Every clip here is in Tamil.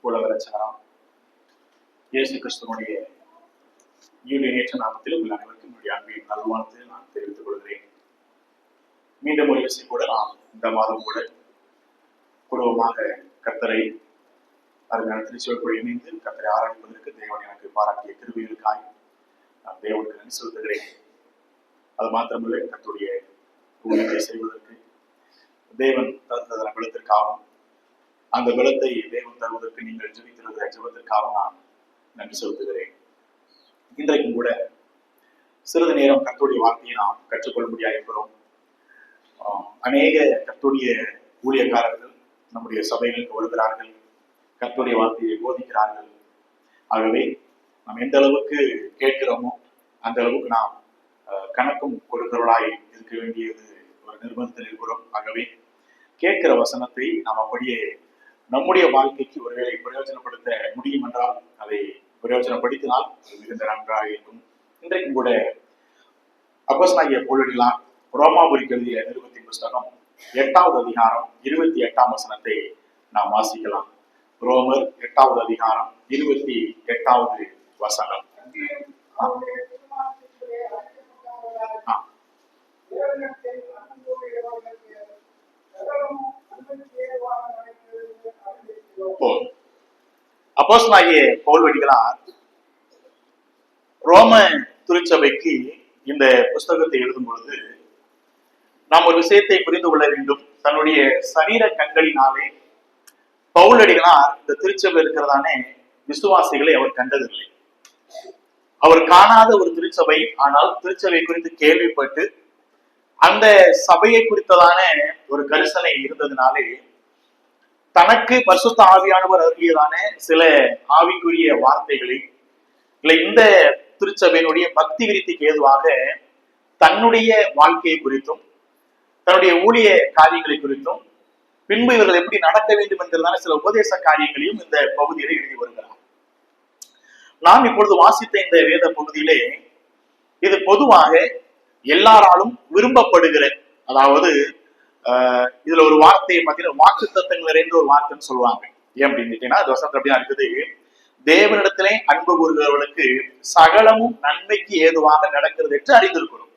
உலகரட்சகராம் இயேசு கிறிஸ்துவனுடைய ஈடுநேற்ற நாமத்தில் உங்கள் அனைவருக்கும் என்னுடைய அன்பின் நல்வாழ்த்து நான் தெரிவித்துக் கொள்கிறேன். மீண்டும் ஒரு விஷயம் கூட நாம் இந்த மாதம் கூட குடும்பமாக கர்த்தரை அருமையான திருச்சபைக்குள் இணைந்து கர்த்தரை ஆராய்ப்பதற்கு தேவன் எனக்கு பாராட்டிய கிருபைகளுக்காய் நான் தேவனுக்கு நன்றி செலுத்துகிறேன். அது மாத்திரமில்லை, கர்த்தருடைய ஊழியத்தை செய்வதற்கு தேவன் தந்த பலத்திற்காகவும் அந்த பலத்தை தேவன் தருவதற்கு நீங்கள் ஜெபித்திருக்கிற ஜெபத்திற்காக நான் நன்றி செலுத்துகிறேன். இன்றைக்கும் கூட சிறிது நேரம் கர்த்தருடைய வார்த்தையை நாம் கற்றுக்கொள்ளும்படியாக இருக்கிறோம். அநேக கர்த்தருடைய ஊழியக்காரர்கள் நம்முடைய சபைகளுக்கு வருகிறார்கள், கர்த்தருடைய வார்த்தையை போதிக்கிறார்கள். ஆகவே நாம் எந்த அளவுக்கு கேட்கிறோமோ அந்த அளவுக்கு நாம் கணக்கும் கொடுக்கிறவர்களாய் இருக்க வேண்டியது ஒரு நிர்பந்தத்தில் இருக்கிறோம். ஆகவே கேட்கிற வசனத்தை நாம் அப்படியே நம்முடைய வாழ்க்கைக்கு ஒருவேளை பிரயோஜனப்படுத்த முடியும் என்றால் அதை பிரயோஜனப்படுத்தினால் அது மிகுந்த நன்றாக இருக்கும். இன்றைக்கும் கூட அப்போஸ்தலனாகிய பவுல் ரோமாபுரிக்கு எழுதிய நிருபத்தின் புஸ்தகம் 8வது அதிகாரம் 28ஆம் வசனத்தை நாம் வாசிக்கலாம். ரோமர் 8வது அதிகாரம் 28வது வசனம். அப்போஸ்தலனாகிய பவுல் ரோம திருச்சபைக்கு இந்த புஸ்தகத்தை எழுதும் பொழுது நாம் ஒரு விஷயத்தை புரிந்து கொள்ள வேண்டும். தன்னுடைய சரீர கண்களினாலே பவுல் இந்த திருச்சபை இருக்கிறதானே விசுவாசிகளை அவர் கண்டதில்லை. அவர் காணாத ஒரு திருச்சபை, ஆனால் திருச்சபை குறித்து கேள்விப்பட்டு அந்த சபையை குறித்ததான ஒரு கரிசனை இருந்ததுனாலே தனக்கு பரிசுத்த ஆவியானவர் அருளியதான சில ஆவிக்குரிய வார்த்தைகளை இல்லை இந்த திருச்சபையினுடைய பக்தி விருத்திக்கு ஏதுவாக தன்னுடைய வாழ்க்கையை குறித்தும் தன்னுடைய ஊழிய காரியங்களை குறித்தும் பின்பு இவர்கள் எப்படி நடக்க வேண்டும் என்கிறதான சில உபதேச காரியங்களையும் இந்த பகுதியில எழுதி வருகிறார். நாம் இப்பொழுது வாசித்த இந்த வேத பகுதியிலே இது பொதுவாக எல்லாராலும் விரும்பப்படுகிற, அதாவது இதுல ஒரு வார்த்தையை பார்த்தீங்கன்னா வாக்கு தத்தங்கள் நிறைந்த ஒரு வார்த்தைன்னு சொல்லுவாங்க. ஏன் அப்படின்னு கேட்டீங்கன்னா அது வசனத்துல அப்படிதான் இருக்குது. தேவனிடத்திலே அன்பு கூறுகிறவர்களுக்கு சகலமும் நன்மைக்கு ஏதுவாக நடக்கிறது என்று அறிந்திருக்கிறோம்.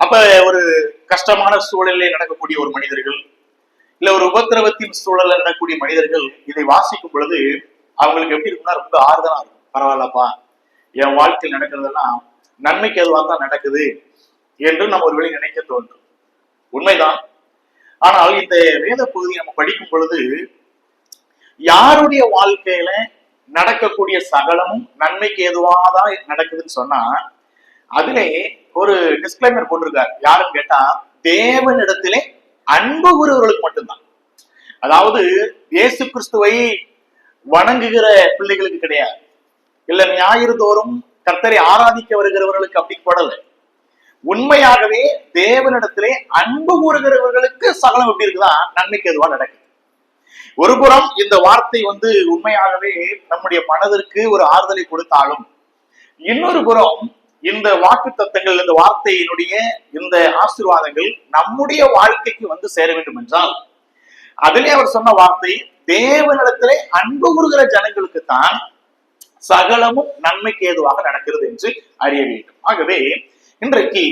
அப்ப ஒரு கஷ்டமான சூழலிலே நடக்கக்கூடிய ஒரு மனிதர்கள் இல்ல ஒரு உபத்திரவத்தின் சூழலில் நடக்கக்கூடிய மனிதர்கள் இதை வாசிக்கும் பொழுது அவங்களுக்கு எப்படி இருக்குன்னா ரொம்ப ஆறுதலா இருக்கும். பரவாயில்லப்பா, என் வாழ்க்கையில் நடக்கிறதெல்லாம் நன்மைக்கு எதுவாக தான் நடக்குது என்று நம்ம ஒரு வேளை நினைக்க தோன்றும். உண்மைதான். ஆனால் இந்த வேத பகுதியை நம்ம படிக்கும் பொழுது யாருடைய வாழ்க்கையில நடக்கக்கூடிய சகலமும் நன்மைக்கு எதுவாதான் நடக்குதுன்னு சொன்னா அதிலே ஒரு டிஸ்க்ளைமர் போட்டிருக்காரு. யாருன்னு கேட்டா தேவனிடத்திலே அன்பு கூறுவர்களுக்கு மட்டும்தான். அதாவது இயேசு கிறிஸ்துவை வணங்குகிற பிள்ளைகளுக்கு கிடையாது, இல்ல ஞாயிறு தோறும் கர்த்தரை ஆராதிக்க வருகிறவர்களுக்கு அப்படி போடல. உண்மையாகவே தேவனிடத்திலே அன்பு கூறுகிறவர்களுக்கு சகலம் எப்படி இருக்குதா நன்மைக்கு எதுவா நடக்குது. ஒரு புறம் இந்த வார்த்தை உண்மையாகவே நம்முடைய மனதிற்கு ஒரு ஆறுதலை கொடுத்தாலும், இன்னொரு புறம் இந்த வாக்கு தத்தங்கள் இந்த வார்த்தையினுடைய இந்த ஆசீர்வாதங்கள் நம்முடைய வாழ்க்கைக்கு சேர வேண்டும் என்றால் அதிலே அவர் சொன்ன வார்த்தை தேவனிடத்திலே அன்பு கூறுகிற ஜனங்களுக்கு தான் சகலமும் நன்மைக்கு ஏதுவாக நடக்கிறது என்று அறிய வேண்டும். ஆகவே இன்றைக்கு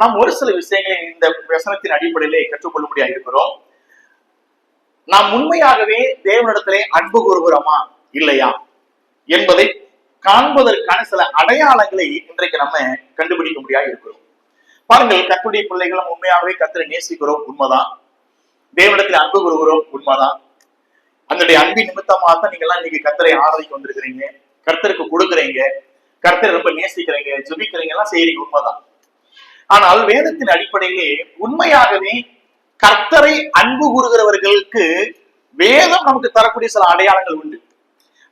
நாம் ஒரு சில விஷயங்களை இந்த வசனத்தின் அடிப்படையிலே கற்றுக்கொள்ளும்படியாக இருக்கிறோம். நாம் உண்மையாகவே தேவனிடத்திலே அன்பு கூறுகிறோமா இல்லையா என்பதை காண்பதற்கான சில அடையாளங்களை இன்றைக்கு நம்ம கண்டுபிடிக்க முடியாது இருக்கிறோம். பாருங்கள், கர்த்தருடைய பிள்ளைகளும் உண்மையாகவே கர்த்தரை நேசிக்கிறோம், உண்மைதான். தேவனிடத்தில் அன்பு கூறுகிறோம், உண்மைதான். அதனுடைய அன்பின் நிமித்தமாக தான் நீங்க எல்லாம் இன்னைக்கு கர்த்தரை ஆராய்ச்சி வந்திருக்கிறீங்க, கர்த்தருக்கு கொடுக்குறீங்க, கர்த்தரை ரொம்ப நேசிக்கிறீங்க, ஜெபிக்கிறீங்க, எல்லாம் செய்யறீங்க, உண்மைதான். ஆனால் வேதத்தின் அடிப்படையிலே உண்மையாகவே கர்த்தரை அன்பு கூறுகிறவர்களுக்கு வேதம் நமக்கு தரக்கூடிய சில அடையாளங்கள் உண்டு.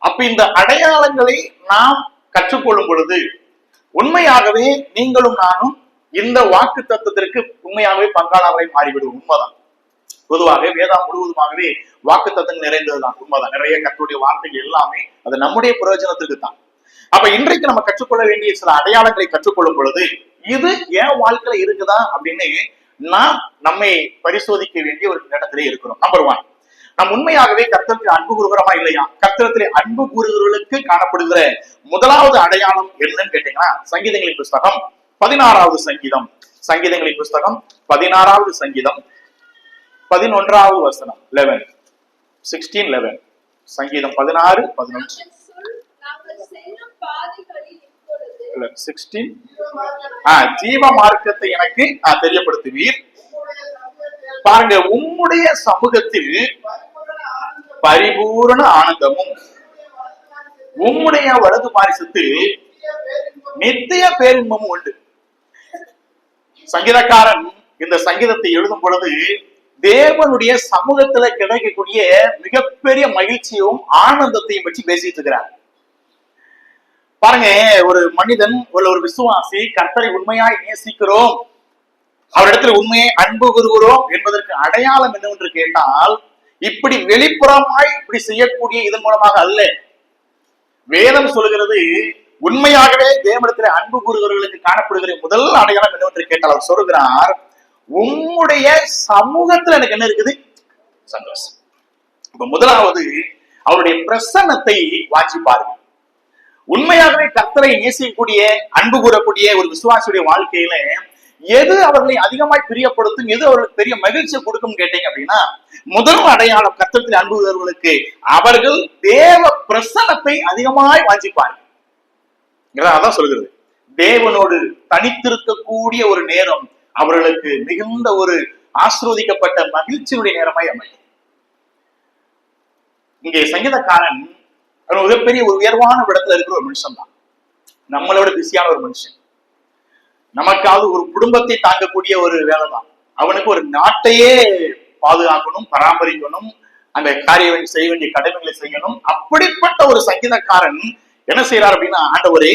அப்ப இந்த அடையாளங்களை நாம் கற்றுக்கொள்ளும் பொழுது உண்மையாகவே நீங்களும் நானும் இந்த வாக்கு தத்துவத்திற்கு உண்மையாகவே பங்காளர்களை மாறிவிடும். உண்மைதான். பொதுவாக வேதம் முழுவதுமாகவே வாக்கு தத்துவங்கள் நிறைந்ததுதான். உண்மைதான். நிறைய கர்த்தருடைய வார்த்தைகள் எல்லாமே அது நம்முடைய பிரயோஜனத்திற்கு தான். அப்ப இன்றைக்கு நம்ம கற்றுக்கொள்ள வேண்டிய சில அடையாளங்களை கற்றுக்கொள்ளும் பொழுது இது என் வாழ்க்கையில இருக்குதா அப்படின்னு நாம் நம்மை பரிசோதிக்க வேண்டிய ஒரு இடத்திலே இருக்கிறோம். நம்பர் 1, நாம் உண்மையாகவே கர்த்தருக்கு அன்பு கூறுகிறோமா இல்லையா? கர்த்தரத்திலே அன்பு கூறுகிறவர்களுக்கு காணப்படுகிற முதலாவது அடையாளம் என்னன்னு கேட்டீங்கன்னா, சங்கீதங்களின் புஸ்தகம் 16வது சங்கீதம், சங்கீதங்களின் புஸ்தகம் 16வது சங்கீதம் 11வது வசனம், 16:11, சங்கீதம் 16:11, 16. ஜீவ மார்க்கத்தை எனக்கு தெரியப்படுத்துவீர். பாருங்க, உம்முடைய சமூகத்தில் பரிபூரண ஆனந்தமும் உம்முடைய வலது பாரிசத்தில் நித்திய பேரின்பமும் உண்டு. சங்கீதக்காரன் இந்த சங்கீதத்தை எழுதும் பொழுது தேவனுடைய சமூகத்துல கிடைக்கக்கூடிய மிகப்பெரிய மகிழ்ச்சியும் ஆனந்தத்தையும் பற்றி பேசிட்டு இருக்கிறார். பாருங்க, ஒரு மனிதன் ஒரு விசுவாசி கர்த்தரை உண்மையாய் நேசிக்கிறோம், அவரிடத்துல உண்மையை அன்பு கூறுகிறோம் என்பதற்கு அடையாளம் என்னவென்று கேட்டால், இப்படி வெளிப்புறமாய் இப்படி செய்யக்கூடிய இதன் மூலமாக அல்ல. வேதம் சொல்லுகிறது, உண்மையாகவே தேவனிடத்துல அன்பு கூறுகிறவர்களுக்கு காணப்படுகிற முதல் அடையாளம் என்னவென்று கேட்டால் அவர் சொல்கிறார், உம்முடைய சமூகத்துல எனக்கு என்ன இருக்குது? சந்தோஷம். இப்ப முதலாவது அவருடைய பிரசன்னத்தை வாஞ்சிப்பார்கள். உண்மையாகவே கர்த்தரை நேசிக்கக்கூடிய அன்பு கூறக்கூடிய ஒரு விசுவாசியுடைய வாழ்க்கையில எது அவர்களை அதிகமாய் பிரியப்படுத்தும், எது அவர்களுக்கு பெரிய மகிழ்ச்சியை கொடுக்கும் கேட்டீங்க அப்படின்னா, முதல் அடையாளம் கர்த்தத்தில் அன்பு கூறுவர்களுக்கு அவர்கள் தேவ பிரசன்னத்தை அதிகமாய் வாஞ்சிப்பார்கள். அதான் சொல்கிறது, தேவனோடு தனித்திருக்கக்கூடிய ஒரு நேரம் அவர்களுக்கு மிகுந்த ஒரு ஆசீர்வதிக்கப்பட்ட மகிழ்ச்சியுடைய நேரமாய் அமையும். இங்கே சங்கீதக்காரன் மிகப்பெரிய ஒரு உயர்வான இடத்துல இருக்கிற ஒரு மனுஷன் தான், நம்மளோட பிஸியான ஒரு மனுஷன். நமக்காவது ஒரு குடும்பத்தை தாங்கக்கூடிய ஒரு வேலை தான். அவனுக்கு ஒரு நாட்டையே பாதுகாக்கணும், பராமரிக்கணும், அந்த காரியம் செய்ய வேண்டிய கடமைகளை செய்யணும். அப்படிப்பட்ட ஒரு சங்கீதக்காரன் என்ன செய்யறார் அப்படின்னா, ஆண்டவரே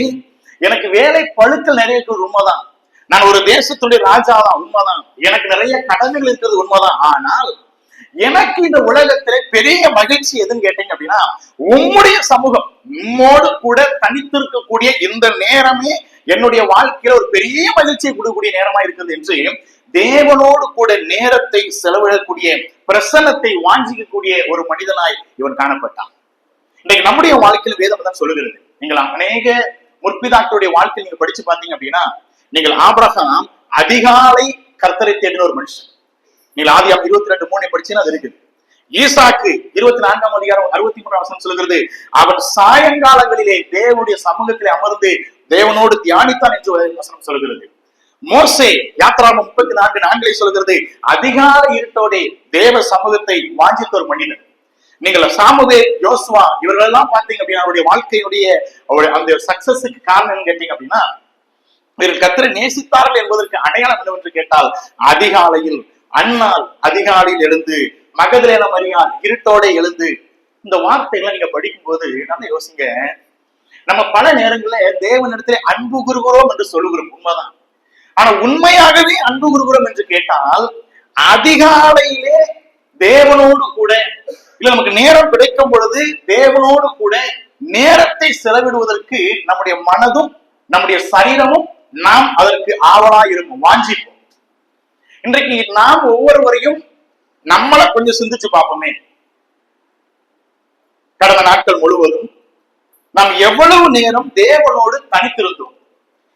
எனக்கு வேலை பழுக்கள் நிறைய இருக்கிறது உண்மைதான், நான் ஒரு தேசத்துடைய ராஜா தான் உண்மைதான், எனக்கு நிறைய கடமைகள் இருக்கிறது உண்மைதான், ஆனால் எனக்கு இந்த உலகத்திலே பெரிய மகிழ்ச்சி எதுன்னு கேட்டீங்க அப்படின்னா, உம்முடைய சமூகம், உம்மோடு கூட தனித்திருக்கக்கூடிய இந்த நேரமே என்னுடைய வாழ்க்கையில ஒரு பெரிய மகிழ்ச்சியை கொடுக்கக்கூடிய நேரமா இருக்குது என்று தேவனோடு கூட நேரத்தை செலவிடக்கூடிய பிரசன்னத்தை வாஞ்சிக்கக்கூடிய ஒரு மனிதனாய் இவன் காணப்பட்டான். இன்னைக்கு நம்முடைய வாழ்க்கையில் வேதம் தான் சொல்லுகிறது. நீங்கள் அநேக முற்பிதாக்களுடைய வாழ்க்கையில் நீங்க படிச்சு பார்த்தீங்க அப்படின்னா, நீங்கள் ஆபிரகாம் அதிகாலை கர்த்தரை தேடின ஒரு மனுஷன். நீங்கள் ஆதியாகமம் 22:3 படிச்சீங்கன்னா அது இருக்குது. ஈசாக்கு 24ஆம் அதிகாரம் 63ஆம் வசனம் சொல்கிறது, அவன் சாயங்காலங்களிலே தேவனுடைய சமூகத்திலே அமர்ந்து தேவனோடு தியானித்தான் என்று வசனம் சொல்கிறது. மோசே யாத்திராகமம் 34:4 சொல்கிறது, அதிகாலை இருட்டோடே தேவ சமூகத்தை வாஞ்சித்த ஒரு மனிதன். நீங்கள் சாமுவேல், யோசுவா இவர்கள் எல்லாம் பார்த்தீங்க அப்படின்னா அவருடைய வாழ்க்கையுடைய அந்த சக்சஸுக்கு காரணம் கேட்டீங்க அப்படின்னா, இவர்கள் கர்த்தரை நேசித்தார்கள் என்பதற்கு அடையாளம் என்னவென்று கேட்டால், அதிகாலையில் அன்னாள் அதிகாலையில் எழுந்து, மகதலேன மரியாள் இருட்டோட எழுந்து. இந்த வார்த்தைகளை நீங்க படிக்கும் போது நல்லா யோசிங்க. நம்ம பல நேரங்களில் தேவனிடத்திலே அன்பு கூறுகிறோம் என்று சொல்லுகிறோம், உண்மைதான். ஆனா உண்மையாகவே அன்பு கூறுகிறோம் என்று கேட்டால், அதிகாலையிலே தேவனோடு கூட, இல்ல நமக்கு நேரம் கிடைக்கும் பொழுது தேவனோடு கூட நேரத்தை செலவிடுவதற்கு நம்முடைய மனதும் நம்முடைய சரீரமும் நாம் அதற்கு ஆவலா இருக்கும், வாஞ்சிப்போம். இன்றைக்கு நாம் ஒவ்வொருவரையும் நம்மளை கொஞ்சம் சிந்திச்சு பார்ப்போமே. கடந்த நாட்கள் முழுவதும் நாம் எவ்வளவு நேரம் தேவனோடு தனித்திருந்தோம்,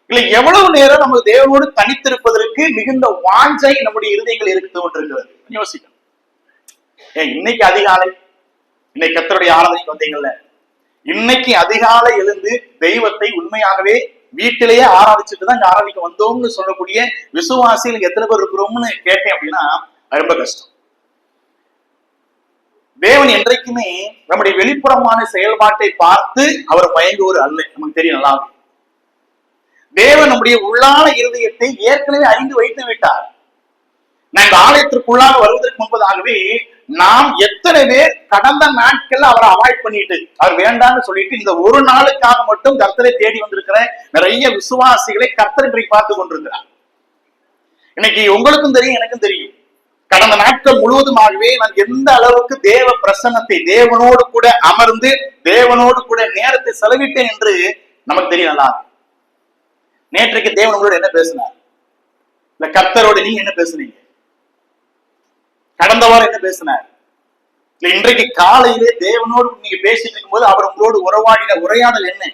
இல்ல எவ்வளவு நேரம் நம்ம தேவனோடு தனித்திருப்பதற்கு மிகுந்த வாஞ்சை நம்முடைய இருதயங்கள் இருந்து கொண்டிருக்கிறது யோசிக்கணும். இன்னைக்கு அதிகாலை, இன்னைக்கு கர்த்தருடைய ஆராதனைக்கு வந்தீங்கல்ல, இன்னைக்கு அதிகாலை எழுந்து தெய்வத்தை உண்மையாகவே வீட்டிலேயே ஆராதிச்சுட்டு தான் இங்க ஆராதிக்க வந்தோம்னு சொல்லக்கூடிய விசுவாசிகள் எத்தனை பேர் இருக்கிறோம்னு கேட்டேன் அப்படின்னா ரொம்ப கஷ்டம். தேவன் என்றைக்குமே நம்முடைய வெளிப்புறமான செயல்பாட்டை பார்த்து அவர் மயங்குவோர் அல்ல, நமக்கு தெரியும் நல்லா. தேவன் நம்முடைய உள்ளான இருதயத்தை ஏற்கனவே அறிந்து வைத்து விட்டார். நான் இந்த ஆலயத்திற்குள்ளாக வருவதற்கு முன்பதாகவே நாம் எத்தனை பேர் கடந்த நாட்கள்ல அவரை அவாய்ட் பண்ணிட்டு, அவர் வேண்டாம்னு சொல்லிட்டு இந்த ஒரு நாளுக்காக மட்டும் கர்த்தரை தேடி வந்திருக்கிற நிறைய விசுவாசிகளை கர்த்தர் இன்றைக்கு பார்த்து கொண்டிருக்கிறார். இன்னைக்கு உங்களுக்கும் தெரியும், எனக்கும் தெரியும், கடந்த நாட்கள் முழுவதுமாகவே நான் எந்த அளவுக்கு தேவ பிரசன்னத்தை, தேவனோடு கூட அமர்ந்து தேவனோடு கூட நேரத்தை செலவிட்டேன் என்று நமக்கு தெரியும் நல்லா. நேற்றைக்கு தேவன் உங்களோட என்ன பேசினார், இல்ல கர்த்தரோட நீங்க என்ன பேசுனீங்க, கடந்த வாரம் என்ன பேசினார், இன்றைக்கு காலையிலே தேவனோடு நீங்க பேசிட்டு இருக்கும்போது அவர் உங்களோடு உறவாடின உரையாடல் என்ன?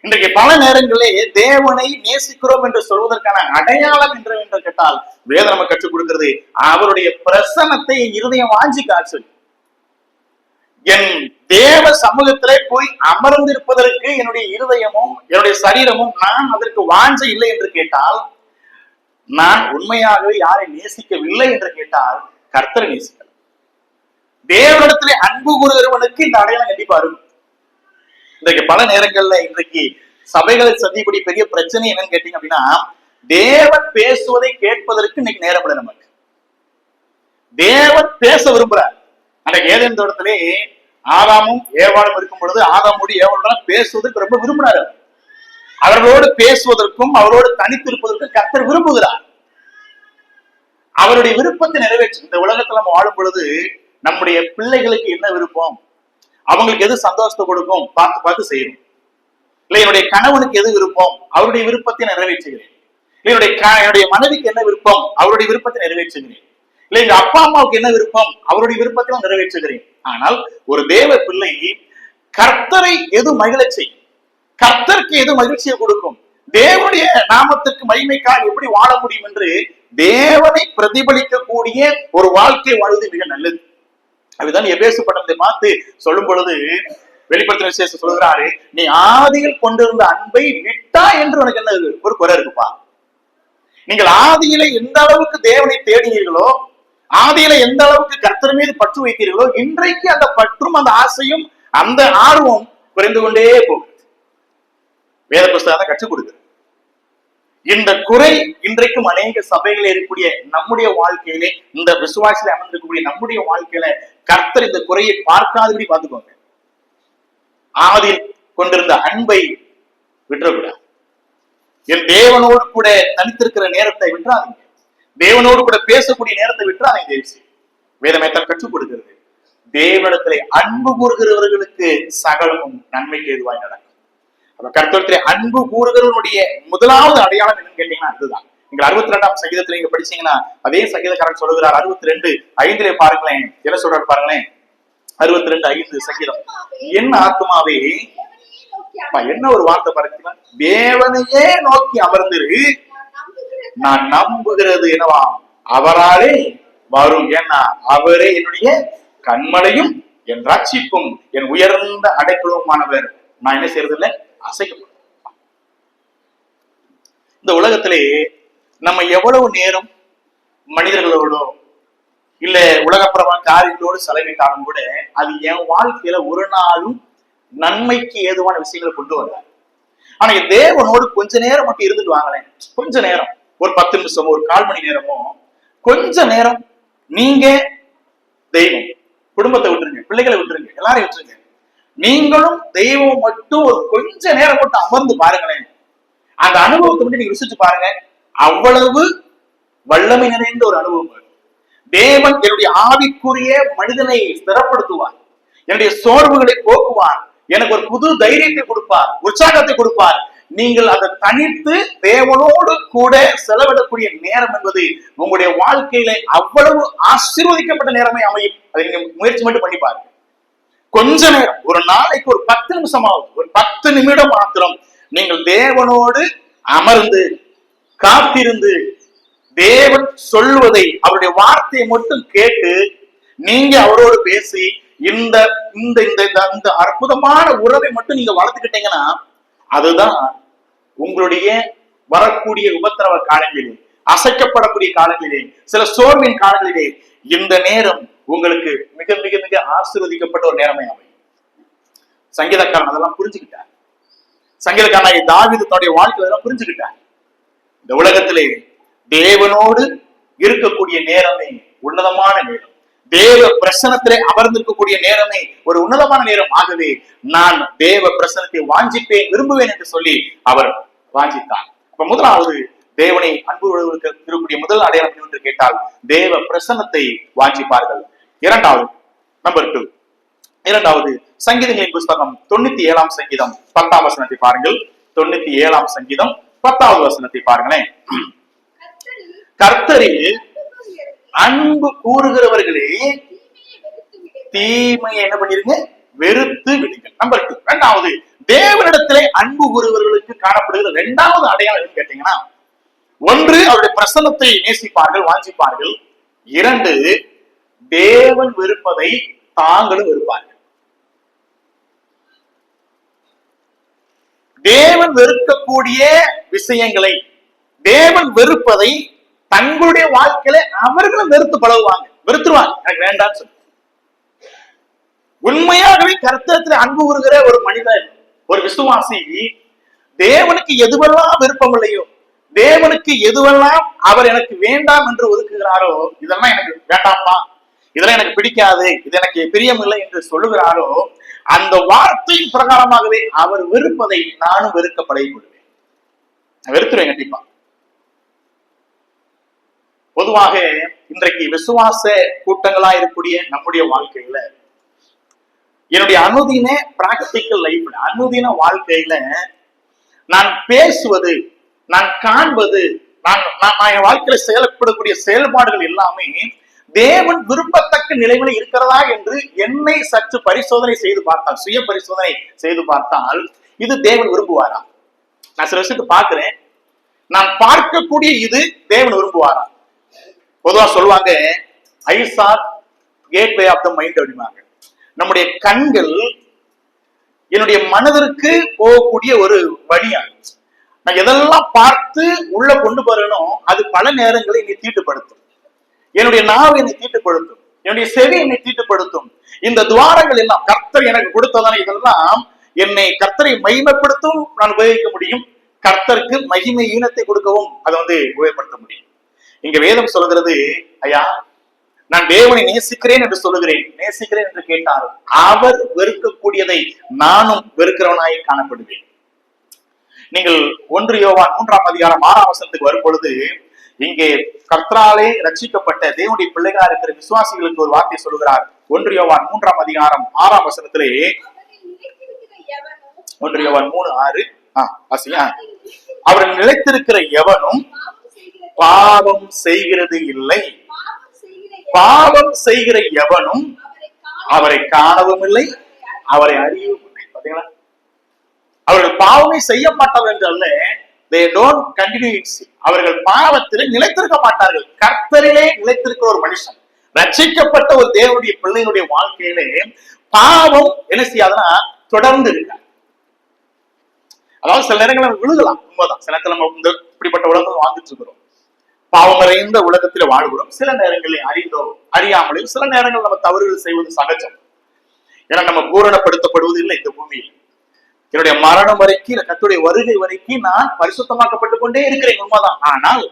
இன்றைக்கு பல நேரங்களிலே தேவனை நேசிக்கிறோம் என்று சொல்வதற்கான அடையாளம் என்று கேட்டால் வேதம் நம்ம கற்றுக் கொடுக்கிறது அவருடைய பிரசன்னத்தை இருதயம் வாஞ்சி காற்று. என் தேவ சமூகத்திலே போய் அமர்ந்திருப்பதற்கு என்னுடைய இருதயமும் என்னுடைய சரீரமும் நான் அதற்கு வாஞ்ச இல்லை என்று கேட்டால், நான் உண்மையாகவே யாரை நேசிக்கவில்லை என்று கேட்டால் கர்த்தரை நேசிக்கலாம். தேவனிடத்திலே அன்பு கூறுகிறவனுக்கு இந்த அடையாளம் கண்டிப்பா இருக்கும். இன்றைக்கு பல நேரங்கள்ல இன்றைக்கு சபைகளை சந்திக்கக்கூடிய பெரிய பிரச்சனை என்னன்னு கேட்டீங்க அப்படின்னா, தேவன் பேசுவதை கேட்பதற்கு இன்னைக்கு நேரம் இல்லை. நமக்கு தேவன் பேச விரும்புறார். அந்த ஏதேன் தோட்டத்திலே ஆதாமும் ஏவாளும் இருக்கும் பொழுது ஆதாமோடு ஏவாளும் பேசுவதற்கு ரொம்ப விரும்பினார். அவர்களோடு பேசுவதற்கும் அவரோடு தனித்திருப்பதற்கும் கர்த்தர் விரும்புகிறார். அவருடைய விருப்பத்தை நிறைவேற்றும். இந்த உலகத்துல நம்ம வாழும் பொழுது நம்முடைய பிள்ளைகளுக்கு என்ன விருப்பம், அவங்களுக்கு எது சந்தோஷத்தை கொடுக்கும் பார்த்து பார்த்து செய்யணும். இல்லை என்னுடைய கணவனுக்கு எது விருப்பம், அவருடைய விருப்பத்தை நிறைவேற்றுகிறேன். இல்லை என்னுடைய மனைவிக்கு என்ன விருப்பம், அவருடைய விருப்பத்தை நிறைவேற்றுகிறேன். இல்லை எங்க அப்பா அம்மாவுக்கு என்ன விருப்பம், அவருடைய விருப்பத்தையும் நிறைவேற்றுகிறேன். ஆனால் ஒரு தேவ பிள்ளை கர்த்தரை எது மகிழ செய்யும், கர்த்தருக்கு எது மகிழ்ச்சியை கொடுக்கும், தேவனுடைய நாமத்திற்கு மகிமைக்காக எப்படி வாழ முடியும் என்று தேவனை பிரதிபலிக்கக்கூடிய ஒரு வாழ்க்கை வாழ்வது மிக நல்லது. அதுதான் எபேசு பட்டணத்தை பார்த்து சொல்லும் பொழுது வெளிப்படுத்தின விசேஷம் சொல்கிறாரு, நீ ஆதியில் கொண்டிருந்த அன்பை விட்டா என்று உனக்கு என்ன ஒரு குறை இருக்குப்பா. நீங்கள் ஆதியில எந்த அளவுக்கு தேவனை தேடினீர்களோ, ஆதியில எந்த அளவுக்கு கர்த்தர் மீது பற்று வைத்தீர்களோ, இன்றைக்கு அந்த பற்றும் அந்த ஆசையும் அந்த ஆர்வம் குறைந்து கொண்டே போகுது. வேத புஸ்தகம் கற்றுக் கொடுக்குது. இந்த குறை இன்றைக்கும் அநேக சபைகளில் இருக்கக்கூடிய நம்முடைய வாழ்க்கையிலே, இந்த விசுவாசில அமர்ந்திருக்கக்கூடிய நம்முடைய வாழ்க்கையில கர்த்தர் இந்த குறையை பார்க்காதபடி பார்த்துக்கோங்க. ஆதியில் கொண்டிருந்த அன்பை விட்டுறக்கூடாது. என் தேவனோடு கூட தனித்திருக்கிற நேரத்தை விட்டுறாதீங்க. தேவனோடு கூட பேசக்கூடிய நேரத்தை விட்டுறாதீங்க. தேவிசி வேதமேத்தான் கற்றுக் கொடுக்கிறது, தேவனிடத்திலே அன்பு கூறுகிறவர்களுக்கு சகலமும் நன்மைக்கு ஏதுவாய் நடக்கும். கர்த்தரிடத்திலே அன்பு கூறுகிறவனுடைய முதலாவது அடையாளம் என்னன்னு கேட்டீங்கன்னா அதுதான். நீங்க 62ஆம் சங்கீதத்துல நீங்க படிச்சீங்கன்னா அதே சங்கீதக்காரன் சொல்லுகிறார், 62:5 பாருங்களேன் என்ன சொல்றாரு பாருங்களேன். 62:5 சங்கீதம், என் ஆத்மாவே, என்ன ஒரு வார்த்தை பாருங்க, தேவனையே நோக்கி அமர்ந்திரு, நான் நம்புகிறது என்னவா அவராலே வரும், ஏன்னா அவரே என்னுடைய கண்மலையும் என் ரட்சிப்பும் என் உயர்ந்த அடைக்கலமானவர், நான் என்ன செய்யறது இல்லை அசைக்கப்படும். இந்த உலகத்திலே நம்ம எவ்வளவு நேரம் மனிதர்களோடோ இல்ல உலகப்புறமான காரியங்களோடு செலவிட்டாலும் கூட அது என் வாழ்க்கையில ஒரு நாளும் நன்மைக்கு ஏதுவான விஷயங்களை கொண்டு வர்றாரு. ஆனா தேவனோடு கொஞ்ச நேரம் மட்டும் இருந்துட்டு வாங்களேன், கொஞ்ச நேரம், ஒரு 10 நிமிஷமோ ஒரு 1/4 மணி நேரமோ, கொஞ்ச நேரம் நீங்க தெய்வம், குடும்பத்தை விட்டுருங்க, பிள்ளைகளை விட்டுருங்க, எல்லாரையும் விட்டுருங்க, நீங்களும் தெய்வம் மட்டும் ஒரு கொஞ்ச நேரம் மட்டும் அமர்ந்து பாருங்களேன். அந்த அனுபவத்தை மட்டும் நீங்க ருசிச்சு பாருங்க. அவ்வளவு வல்லமை நிறைந்த ஒரு அனுபவம். தேவன் என்னுடைய ஆவிக்குரிய மனிதனை ஸ்திரப்படுத்துவார், என்னுடைய சோர்வுகளை போக்குவார், எனக்கு ஒரு புது தைரியத்தை கொடுப்பார், உற்சாகத்தை கொடுப்பார். நீங்கள் அதை தனித்து தேவனோடு கூட செலவிடக்கூடிய நேரம் என்பது உங்களுடைய வாழ்க்கையில அவ்வளவு ஆசீர்வதிக்கப்பட்ட நேரமே அமையும். அதை நீங்க முயற்சி மட்டும் பண்ணி பாருங்க. கொஞ்ச நேரம், ஒரு நாளைக்கு ஒரு 10 நிமிஷமாவது, ஒரு 10 நிமிடம் மாத்திரம் நீங்கள் தேவனோடு அமர்ந்து காத்திருந்து தேவன் சொல்வதை, அவருடைய வார்த்தையை மட்டும் கேட்டு நீங்க அவரோடு பேசி இந்த இந்த இந்த அற்புதமான உறவை மட்டும் நீங்க வளர்த்துக்கிட்டீங்கன்னா அதுதான் உங்களுடைய வரக்கூடிய உபத்திரவ காலங்களிலே, அசைக்கப்படக்கூடிய காலங்களிலே, சில சோர்வின் காலங்களிலே இந்த நேரம் உங்களுக்கு மிக மிக மிக ஆசீர்வதிக்கப்பட்ட ஒரு நேரமே அமையும். சங்கீதக்காரன் அதெல்லாம் புரிஞ்சுக்கிட்டார். சங்கீதக்காரன் தாவீது தன்னுடைய வாழ்க்கையில அதெல்லாம் புரிஞ்சுக்கிட்டார். இந்த உலகத்திலே தேவனோடு இருக்கக்கூடிய நேரமே உன்னதமான நேரம், தேவ பிரசனத்திலே அமர்ந்திருக்கக்கூடிய நேரமே ஒரு உன்னதமான நேரம். ஆகவே நான் தேவ பிரசனத்தை வாஞ்சிப்பேன், விரும்புவேன் என்று சொல்லி அவர் வாஞ்சித்தார். அப்ப முதலாவது தேவனை அன்பு இருக்கக்கூடிய முதல் அடையாளம் என்று கேட்டால் தேவ பிரசன்னத்தை வாஞ்சிப்பார்கள். இரண்டாவது, நம்பர் 2, இரண்டாவது சங்கீதங்களின் புஸ்தகம் 97ஆம் சங்கீதம் 10ஆம் வசனத்தை பாருங்கள். 97ஆம் சங்கீதம் 10வது வசனத்தை பாருங்களேன். கர்த்தரில் அன்பு கூறுகிறவர்களே தீமையை என்ன பண்ணிருங்க, வெறுத்து விடுங்கள். நம்பர் 2. இரண்டாவது, தேவனிடத்திலே அன்பு கூறுவர்களுக்கு காணப்படுகிற இரண்டாவது அடையாளம் கேட்டீங்கன்னா, 1, அவருடைய பிரசன்னத்தை நேசிப்பார்கள், வாஞ்சிப்பார்கள். 2, தேவன் வெறுப்பதை தாங்களும் வெறுப்பார்கள். தேவன் வெறுக்கக்கூடிய விஷயங்களை, தேவன் வெறுப்பதை தங்களுடைய வாழ்க்கையில அவர்களும் வெறுத்து பழகுவாங்க, வெறுத்துருவாங்க, எனக்கு வேண்டாம்னு சொல்லி. உண்மையாகவே கர்த்தரிடத்தில் அன்பு கூறுகிற ஒரு மனிதன், ஒரு விசுவாசி, தேவனுக்கு எதுவெல்லாம் விருப்பம் இல்லையோ, தேவனுக்கு எதுவெல்லாம் அவர் எனக்கு வேண்டாம் என்று ஒதுக்குகிறாரோ, இதெல்லாம் எனக்கு வேண்டாம்ப்பா, இதெல்லாம் எனக்கு பிடிக்காது, இது எனக்கு பிரியமில்லை என்று சொல்லுகிறாரோ, அந்த வார்த்தையின் பிரகாரமாகவே அவர் வெறுப்பதை நானும் வெறுக்க பழகிவிடுவேன். வெறுத்துருவேன் கண்டிப்பா. பொதுவாக இன்றைக்கு விசுவாச கூட்டங்களா இருக்கக்கூடிய நம்முடைய வாழ்க்கையில, என்னுடைய அனுதின பிராக்டிக்கல் லைஃப்ல, அனுதின வாழ்க்கையில நான் பேசுவது, நான் காண்பது, நான் என் வாழ்க்கையில செயல்படக்கூடிய செயல்பாடுகள் எல்லாமே தேவன் விரும்பத்தக்க நிலைமையில் இருக்கிறதா என்று என்னை சற்று பரிசோதனை செய்து பார்த்தால், சுய பரிசோதனை செய்து பார்த்தால், இது தேவன் விரும்புவாரா? நான் சில விஷயத்தை பார்க்கிறேன், நான் பார்க்கக்கூடிய இது தேவன் விரும்புவாரா? பொதுவா சொல்லுவாங்க, eyes are gateway of the mind அப்படிம்பாங்க. நம்முடைய கண்கள் என்னுடைய மனதிற்கு போகக்கூடிய ஒரு வழியா. நான் எதெல்லாம் பார்த்து உள்ள கொண்டு போறேனோ அது பல நேரங்களை என்னை தீட்டுப்படுத்தும். என்னுடைய நாவு என்னை தீட்டுப்படுத்தும், என்னுடைய செவி என்னை தீட்டுப்படுத்தும். இந்த துவாரங்கள் எல்லாம் கர்த்தர் எனக்கு கொடுத்ததான இதெல்லாம் என்னை கர்த்தரை மகிமைப்படுத்தவும் நான் உபயோகிக்க முடியும், கர்த்தருக்கு மகிமை ஈனத்தை கொடுக்கவும் அதை உபயோகப்படுத்த முடியும். இங்க வேதம் சொல்கிறது, ஐயா நான் தேவனை நேசிக்கிறேன் என்று சொல்லுகிறேன், நேசிக்கிறேன் என்று கேட்டால் அவர் வெறுக்கக்கூடியதை நானும் வெறுக்கிறவனாய் காணப்படுவேன். நீங்கள் 1 யோவான் 3ஆம் அதிகாரம் 6ஆம் வசனத்துக்கு வரும் பொழுது, இங்கே கர்த்தராலே ரட்சிக்கப்பட்ட தேவனுடைய பிள்ளைகளா இருக்கிற விசுவாசிகளுக்கு ஒரு வார்த்தை சொல்லுகிறார். 1 யோவான் 3ஆம் அதிகாரம் 6ஆம் வசனத்திலே, 1 யோவான் 3:6 அவர்கள் நிலைத்திருக்கிற எவனும் பாவம் செய்கிறது இல்லை, பாவம் செய்கிற எவனும் அவரை காணவும் இல்லை, அவரை அறியவும் இல்லை. பாத்தீங்களா, அவர்கள் பாவமே செய்ய மாட்டார்கள் என்றல்ல, they don't continue in sin. அவர்கள் பாவத்திலே நிலைத்திருக்க மாட்டார்கள். கர்த்தரிலே நிலைத்திருக்கிற ஒரு மனுஷன், ரட்சிக்கப்பட்ட ஒரு தேவனுடைய பிள்ளையினுடைய வாழ்க்கையிலே பாவம் என்ன செய்யாதுன்னா தொடர்ந்து இருக்க. அதாவது சில நேரங்கள் விழுகலாம், உண்மைதான். சில நேரத்தில் நம்ம இப்படிப்பட்ட உலகம் வாழ்ந்துட்டு இருக்கிறோம், பாவம் நிறைந்த உலகத்தில் வாழ்கிறோம். சில நேரங்களில் அறிந்தோ அறியாமலையும் சில நேரங்கள் நம்ம தவறுகள் செய்வது சகஜம். ஏன்னா நம்ம பூரணப்படுத்தப்படுவது இல்லை இந்த பூமியில். என்னுடைய மரணம் வரைக்கும், கர்த்தருடைய வருகை வரைக்கும் நான் பரிசுத்தமாக்கப்பட்டுக் கொண்டே இருக்கிறேன், உண்மைதான். ஆனால்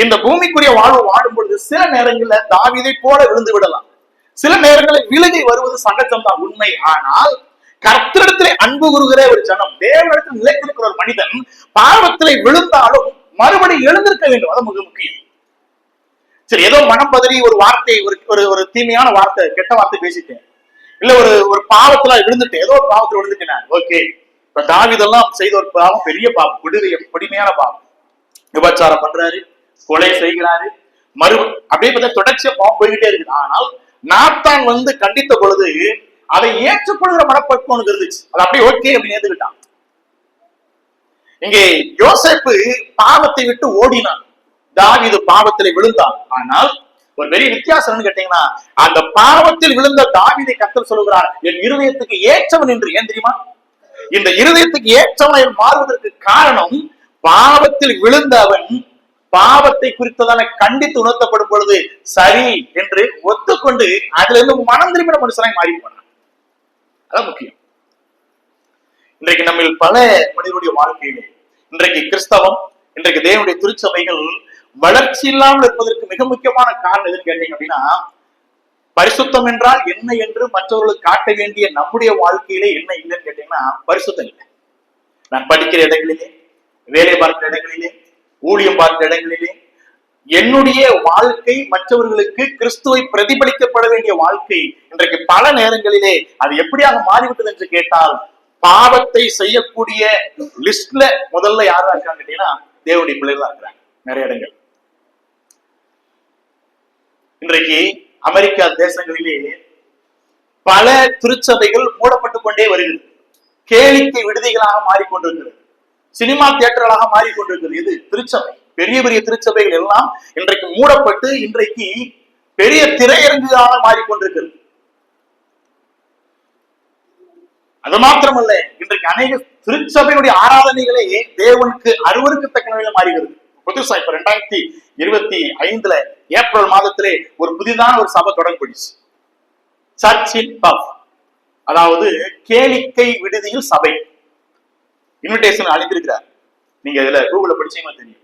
இந்த பூமிக்குரிய வாழ்வு வாழும் பொழுது சில நேரங்கள்ல தாவீதை போல விழுந்து விடலாம், சில நேரங்களில் விழுகை வருவது சகஜம் தான், உண்மை. ஆனால் கர்த்தரிடத்திலே அன்பு கூறுகிற ஒரு ஜனம், தேவனிடத்தில் நிலைத்திருக்கிற ஒரு மனிதன் பாவத்திலே விழுந்தாலும் மறுபடி எழுந்திருக்க வேண்டும், அது மிக முக்கியம். சரி, ஏதோ மனம் பதறி ஒரு வார்த்தை, ஒரு தீமையான வார்த்தை, கெட்ட வார்த்தை பேசிட்டேன், இல்ல ஒரு பாவத்துல விழுந்துட்டேன், ஏதோ ஒரு பாவத்துல விழுந்துட்டேன், ஓகே. இப்ப தாவீதெல்லாம் செய்த ஒரு பாவம், பெரிய பாவம், கொடுமையான பாவம். விபச்சாரம் பண்றாரு, கொலை செய்கிறாரு, அப்படியே பார்த்தா தொடர்ச்சியா பாவம் போய்கிட்டே இருக்குது. ஆனால் நாத்தான் கண்டித்த பொழுது அதை ஏற்றுக்கொள்கிற மனப்பக்குவம் இருந்துச்சு, அது அப்படியே ஓகே அப்படின்னு ஏத்துக்கிட்டான். இங்கே யோசேப்பு பாவத்தை விட்டு ஓடினான், தாவீது பாவத்திலே விழுந்தான். ஆனால் ஒரு பெரிய வித்தியாசம் கேட்டீங்கன்னா, அந்த பாவத்தில் விழுந்த தாவீதை கர்த்தர் சொல்லுகிறார், என் இருதயத்துக்கு ஏற்றவன் என்று. ஏன் தெரியுமா? இந்த இருதயத்துக்கு ஏற்றவனை மாறுவதற்கு காரணம், பாவத்தில் விழுந்த அவன் பாவத்தை குறித்ததான கண்டித்து உணர்த்தப்படும் பொழுது சரி என்று ஒத்துக்கொண்டு அதுல இருந்து மனம் திரும்பின மனுஷனாய் மாறி போனான். அதான் முக்கியம். இன்றைக்கு நம்ம பல மனிதனுடைய வாழ்க்கையிலே, இன்றைக்கு கிறிஸ்தவம், இன்றைக்கு தேவனுடைய திருச்சபைகள் வளர்ச்சி இல்லாமல் இருப்பதற்கு மிக முக்கியமான காரணம் எதுன்னு கேட்டீங்க அப்படின்னா, பரிசுத்தம் என்றால் என்ன என்று மற்றவர்களுக்கு காட்ட வேண்டிய நம்முடைய வாழ்க்கையிலே என்ன இல்லைன்னு கேட்டீங்கன்னா, பரிசுத்தம் இல்லை. நான் படிக்கிற இடங்களிலே, வேலை பார்க்கிற இடங்களிலே, ஊழியம் பார்க்கிற இடங்களிலே என்னுடைய வாழ்க்கை மற்றவர்களுக்கு கிறிஸ்துவை பிரதிபலிக்கப்பட வேண்டிய வாழ்க்கை இன்றைக்கு பல நேரங்களிலே அது எப்படியாக மாறிவிட்டது என்று கேட்டால், பாவத்தை செய்யக்கூடிய லிஸ்ட்ல முதல்ல யாரா இருக்காங்க கேட்டீங்கன்னா தேவனுடைய பிள்ளைகளா இருக்கிறாங்க நிறைய இடங்கள். இன்றைக்கு அமெரிக்கா தேசங்களிலே பல திருச்சபைகள் மூடப்பட்டு கொண்டே வருகிறது. கேளிக்கை விடுதிகளாக மாறிக்கொண்டிருக்கிறது. சினிமா தியேட்டர்களாக மாறிக்கொண்டிருக்கிறது. இது திருச்சபை. பெரிய பெரிய திருச்சபைகள் எல்லாம் இன்றைக்கு மூடப்பட்டு இன்றைக்கு பெரிய திரையரங்குகளாக மாறிக்கொண்டிருக்கிறது. அது மாத்திரமல்ல, இன்றைக்கு அநேக திருச்சபையுடைய ஆராதனைகளே தேவனுக்கு அருவருக்கத்தக்க நிலையில் மாறுகிறது. புதுசா இப்ப 2025 ஏப்ரல் மாதத்திலே ஒரு புதிதான ஒரு சபை தொடங்கப்படுச்சு. சர்ச் இன் பப், அதாவது கேளிக்கை விடுதியில் சபை. இன்விடேஷன் அளித்திருக்கிறார். நீங்க இதுல கூகுள்ல படிச்சீங்கன்னா தெரியும்.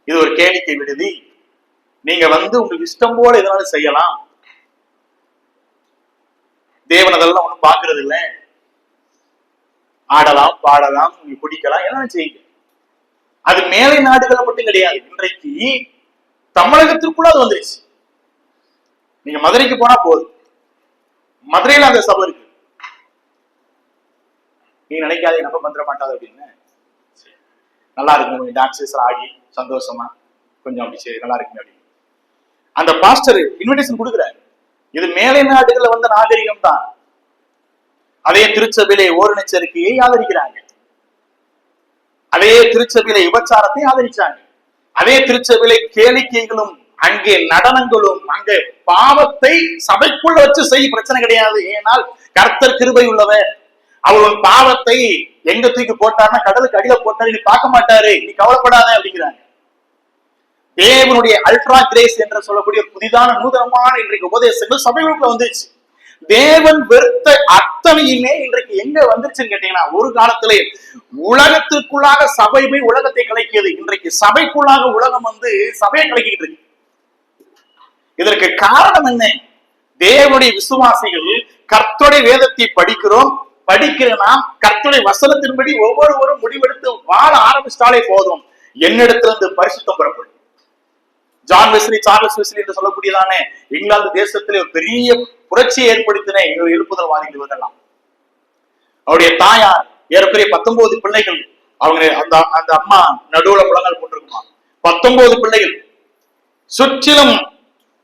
இது ஒரு கேளிக்கை விடுதி. நீங்க உங்களுக்கு இஷ்டம் போல எதனாலும் செய்யலாம். தேவன் அதெல்லாம் ஒண்ணும் பாக்குறது இல்லை. ஆடலாம், பாடலாம், குடிக்கலாம், எல்லாம் செய்யுங்க. அது மேலை நாடுகளை மட்டும் கிடையாது. இன்றைக்கு தமிழகத்திற்குள்ள அது வந்துருச்சு. நீங்க மதுரைக்கு போனா போதும், மதுரையில அந்த சபை இருக்கு. நீ நினைக்காதே நம்ம வந்துட மாட்டாது அப்படின்னு. நல்லா இருக்கும், டான்சஸ் ஆடி சந்தோஷமா கொஞ்சம் அப்படி சரி நல்லா இருக்கு அப்படின்னு அந்த பாஸ்டர் இன்விடேஷன் கொடுக்குறாரு. இது மேலை நாடுகள்ல வந்த நாகரிகம் தான். அதே திருச்சபையிலே ஓரினச்சேர்க்கையை ஆதரிக்கிறாங்க. அதே திருச்சபையிலே விபச்சாரத்தை ஆதரிச்சாங்க. அதே திருச்சபையிலே கேளிக்கைகளும் அங்கே நடனங்களும் அங்கே பாவத்தை சபைக்குள்ள வச்சு செய்ய பிரச்சனை கிடையாது. ஏனால் கர்த்தர் கிருபை உள்ளவர். அவள் பாவத்தை எங்க தூக்கி போட்டார்னா கடலுக்கு அடியில போட்டாரு, நீ பார்க்க மாட்டாரு, நீ கவலைப்படாத அப்படிங்கிறாங்க. தேவனுடைய அல்ட்ரா கிரேஸ் என்று சொல்லக்கூடிய புதிதான நூதனமான இன்றைக்கு உபதேசங்கள் சபைகளுக்குள்ள வந்துருச்சு. தேவன் வெறுத்த அத்தனையுமே இன்றைக்கு எங்க வந்துருச்சுன்னு கேட்டீங்கன்னா, ஒரு காலத்திலே உலகத்திற்குள்ளாக சபை போய் உலகத்தை கலைக்கியது. இன்றைக்கு சபைக்குள்ளாக உலகம் சபையை கலைக்கிட்டு இருக்கு. இதற்கு காரணம் என்ன? தேவனுடைய விசுவாசிகள் கர்த்தருடைய வேதத்தை படிக்கிற நாம் கர்த்தருடைய வசனத்தின்படி ஒவ்வொருவரும் முடிவெடுத்து வாழ ஆரம்பிச்சாலே போதும், என்னிடத்திலிருந்து பரிசுத்தம் பெறப்படும். சார்லஸ் வெஸ்லி என்று சொல்லக்கூடியதானே இங்கிலாந்து தேசத்திலே ஒரு பெரிய புரட்சியை ஏற்படுத்தின எழுப்புதல்வாதிகள் இவங்கெல்லாம். அவருடைய தாயார் ஏறக்குறைய 19 பிள்ளைகள். அவங்க அந்த அம்மா நடுவுல முழங்கால் போட்டிருக்குமா, 19 பிள்ளைகள் சுற்றிலும்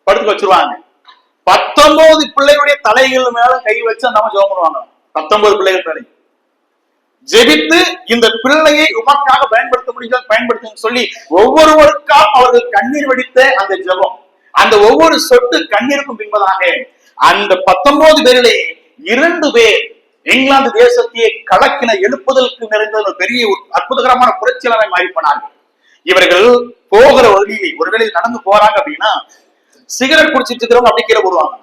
படுத்து வச்சிருவாங்க. 19 பிள்ளைகளுடைய தலைகள் மேல கை வச்சு அந்த அம்மா ஜெபம் பண்ணுவாங்க. 19 பிள்ளைகள் மேலே ஜெபித்து இந்த பிள்ளையை உமக்காக பயன்படுத்த முடிஞ்சால் பயன்படுத்த சொல்லி ஒவ்வொருவருக்காக அவர்கள் கண்ணீர் வடித்த அந்த ஜெபம், அந்த ஒவ்வொரு சொட்டு கண்ணீருக்கும் பின்பதாக அந்த 19 பேரிலே 2 பேர் இங்கிலாந்து தேசத்தையே கலக்கின எழுப்புதலுக்கு நிறைந்த ஒரு பெரிய அற்புதகரமான புரட்சியாளரை மாறி போனார்கள். இவர்கள் போகிற வழியை ஒருவேளை நடந்து போறாங்க அப்படின்னா சிகரெட் குடிச்சிட்டு இருக்கிறவங்க அப்படி கீழே போடுவாங்க,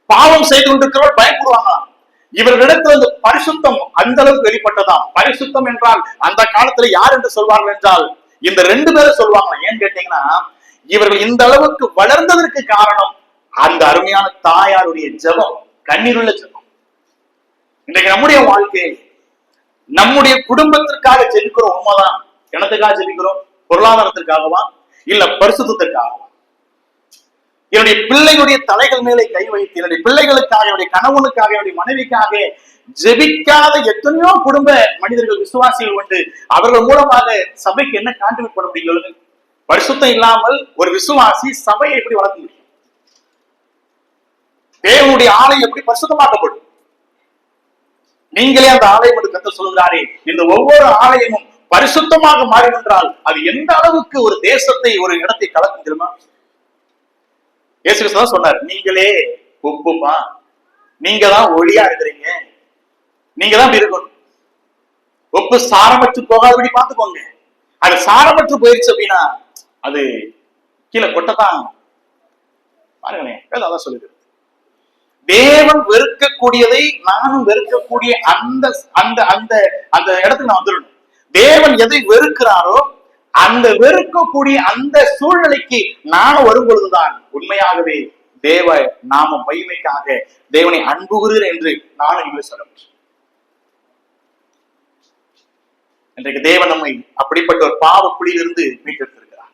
பாவம் செய்து கொண்டிருக்கிறவர்கள் பயப்படுவாங்க. இவர்களிடத்துல பரிசுத்தம் அந்த அளவுக்கு வெளிப்பட்டதாம். பரிசுத்தம் என்றால் அந்த காலத்துல யார் என்று சொல்வார்கள் என்றால் இந்த 2 பேரை சொல்லுவாங்க. ஏன்னு கேட்டீங்கன்னா, இவர்கள் இந்த அளவுக்கு வளர்ந்ததற்கு காரணம் அந்த அருமையான தாயாருடைய ஜெபம், கண்ணீருள்ள ஜெபம். இன்றைக்கு நம்முடைய வாழ்க்கையை நம்முடைய குடும்பத்திற்காக ஜெபிக்கிறோம். உண்மைதான். கிணத்துக்காக ஜெபிக்கிறோம், பொருளாதாரத்திற்காகவா இல்ல பரிசுத்தத்திற்காகவா? என்னுடைய பிள்ளைகளுடைய தலைகள் மேலே கை வைத்து என்னுடைய பிள்ளைகளுக்காக, என்னுடைய கணவனுக்காக, என்னுடைய மனைவிக்காக ஜெபிக்காத எத்தனையோ குடும்ப மனிதர்கள் விசுவாசிகள் உண்டு. அவர்கள் மூலமாக சபைக்கு என்ன கான்ட்ரிபியூட் பண்ண முடியும்? பரிசுத்தம் இல்லாமல் ஒரு விசுவாசி சபையை எப்படி வளர்க்க முடியும்? தேவனுடைய ஆலயம் எப்படி பரிசுத்தமாக்கப்படும்? நீங்களே அந்த ஆலயம் என்று கர்த்தர் சொல்கிறாரே, இந்த ஒவ்வொரு ஆலயமும் பரிசுத்தமாக மாறும் என்றால் அது எந்த அளவுக்கு ஒரு தேசத்தை ஒரு இடத்தை கலக்கும் தெரியுமா? இயேசு கிறிஸ்து தான் சொன்னார், நீங்களே உப்புமா, நீங்க தான் ஒளியா இருக்கிறீங்க, நீங்க தான் இருக்கணும். உப்பு சாரமற்று போகாதபடி பார்த்துக்கோங்க. அது சாரமற்று போயிருச்சு அப்படின்னா அது கீழே கொட்டதான். பாருங்களேன், அதான் சொல்லுது. தேவன் வெறுக்கக்கூடியதை நானும் வெறுக்கக்கூடிய அந்த அந்த அந்த அந்த இடத்துக்கு நான் வந்துடணும். தேவன் எதை வெறுக்கிறாரோ அந்த வெறுக்கக்கூடிய அந்த சூழ்நிலைக்கு நானும் வரும் பொழுதுதான் உண்மையாகவே தேவ நாம மகிமைக்காக தேவனை அன்புகிறேன் என்று நானும் இங்கே சொல்ல முடியும். இன்றைக்கு தேவன் நம்மை அப்படிப்பட்ட ஒரு பாவ குழியிலிருந்து மீட்டெடுத்திருக்கிறார்.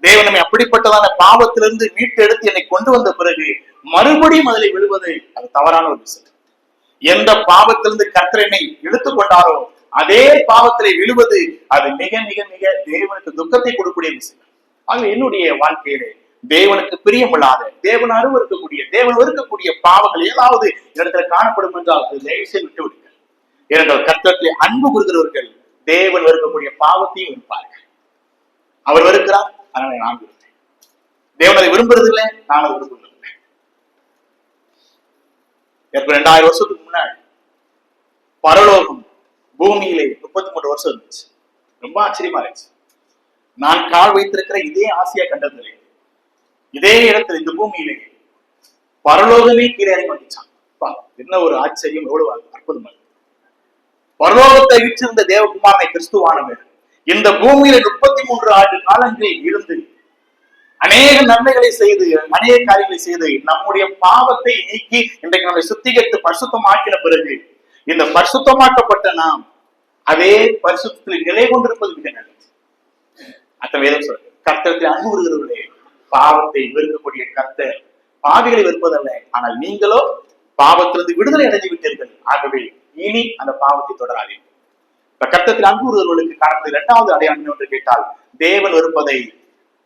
தேவன் நம்மை அப்படிப்பட்டதான பாவத்திலிருந்து மீட்டெடுத்து என்னை கொண்டு வந்த பிறகு மறுபடியும் அதில் விழுவது அது தவறான ஒரு விஷயம். எந்த பாவத்திலிருந்து கர்த்தர் என்னை இழுத்துக் கொண்டாரோ அதே பாவத்திலே விழுவது அது மிக மிக மிக தேவனுக்கு துக்கத்தை கொடுக்கக்கூடிய விஷயம். ஆக என்னுடைய வாழ்க்கையிலே தேவனுக்கு பிரியமில்லாத, தேவன் அருவருக்கக்கூடிய, தேவன் வெறுக்கக்கூடிய பாவங்கள் ஏதாவது இடத்துல காணப்படும் என்றால் அது தயவு செய்து விட்டு விடுங்கள். ஏனென்றால் கர்த்தரிலே அன்பு கூறுகிறவர்கள் தேவன் வெறுக்கக்கூடிய பாவத்தையும் இருப்பார்கள். அவர் வெறுக்கிறார், அதனால நான் விரும்புகிறேன். தேவன் அதை விரும்புறதில்லை, நான் அதை விரும்புகிறேன். 2000 வருஷத்துக்கு முன்னாடி பரலோகம் பூமியிலே 33 வருஷம் இருந்துச்சு. ரொம்ப ஆச்சரியமா இருந்துச்சு. நான் கால் வைத்திருக்கிற இதே ஆசியா கண்டத்திலே, இதே இடத்துல, இந்த பூமியிலே பரலோகமே கீழே இறங்கி வந்துச்சான். என்ன ஒரு ஆச்சரியம், எவ்வளவு அற்புதமா! பரலோகத்தை வீற்றிருந்த தேவகுமாரனை கிறிஸ்துவானவர் இந்த பூமியில 33 ஆண்டு காலங்களில் இருந்து அநேக நன்மைகளை செய்து, அநேக காரியங்களை செய்து நம்முடைய பாவத்தை நீக்கி இன்றைக்கு நம்மை சுத்திகரித்து பரிசுத்தமாக்கின பிறகு இந்த பரிசுத்தமாக்கப்பட்ட நாம் அதே பரிசுத்தத்தில் நிலை கொண்டிருப்பது மிக நல்லது. அத்த வேதம் சொல்றது, கர்த்தரத்தில் அன்பு கூறுகிறவர்களே, பாவத்தை வெறுக்கக்கூடிய கர்த்தர் பாவிகளை வெறுப்பதல்ல, ஆனால் நீங்களோ பாவத்திலிருந்து விடுதலை அடைந்து விட்டீர்கள். ஆகவே இனி அந்த பாவத்தை தொடராதீர்கள். இப்ப கர்த்தரத்தில் அன்பு கூறுகிறவர்களுக்கு காணப்படுகிற 2வது அடையாளம் என்று கேட்டால், தேவன் வெறுப்பதை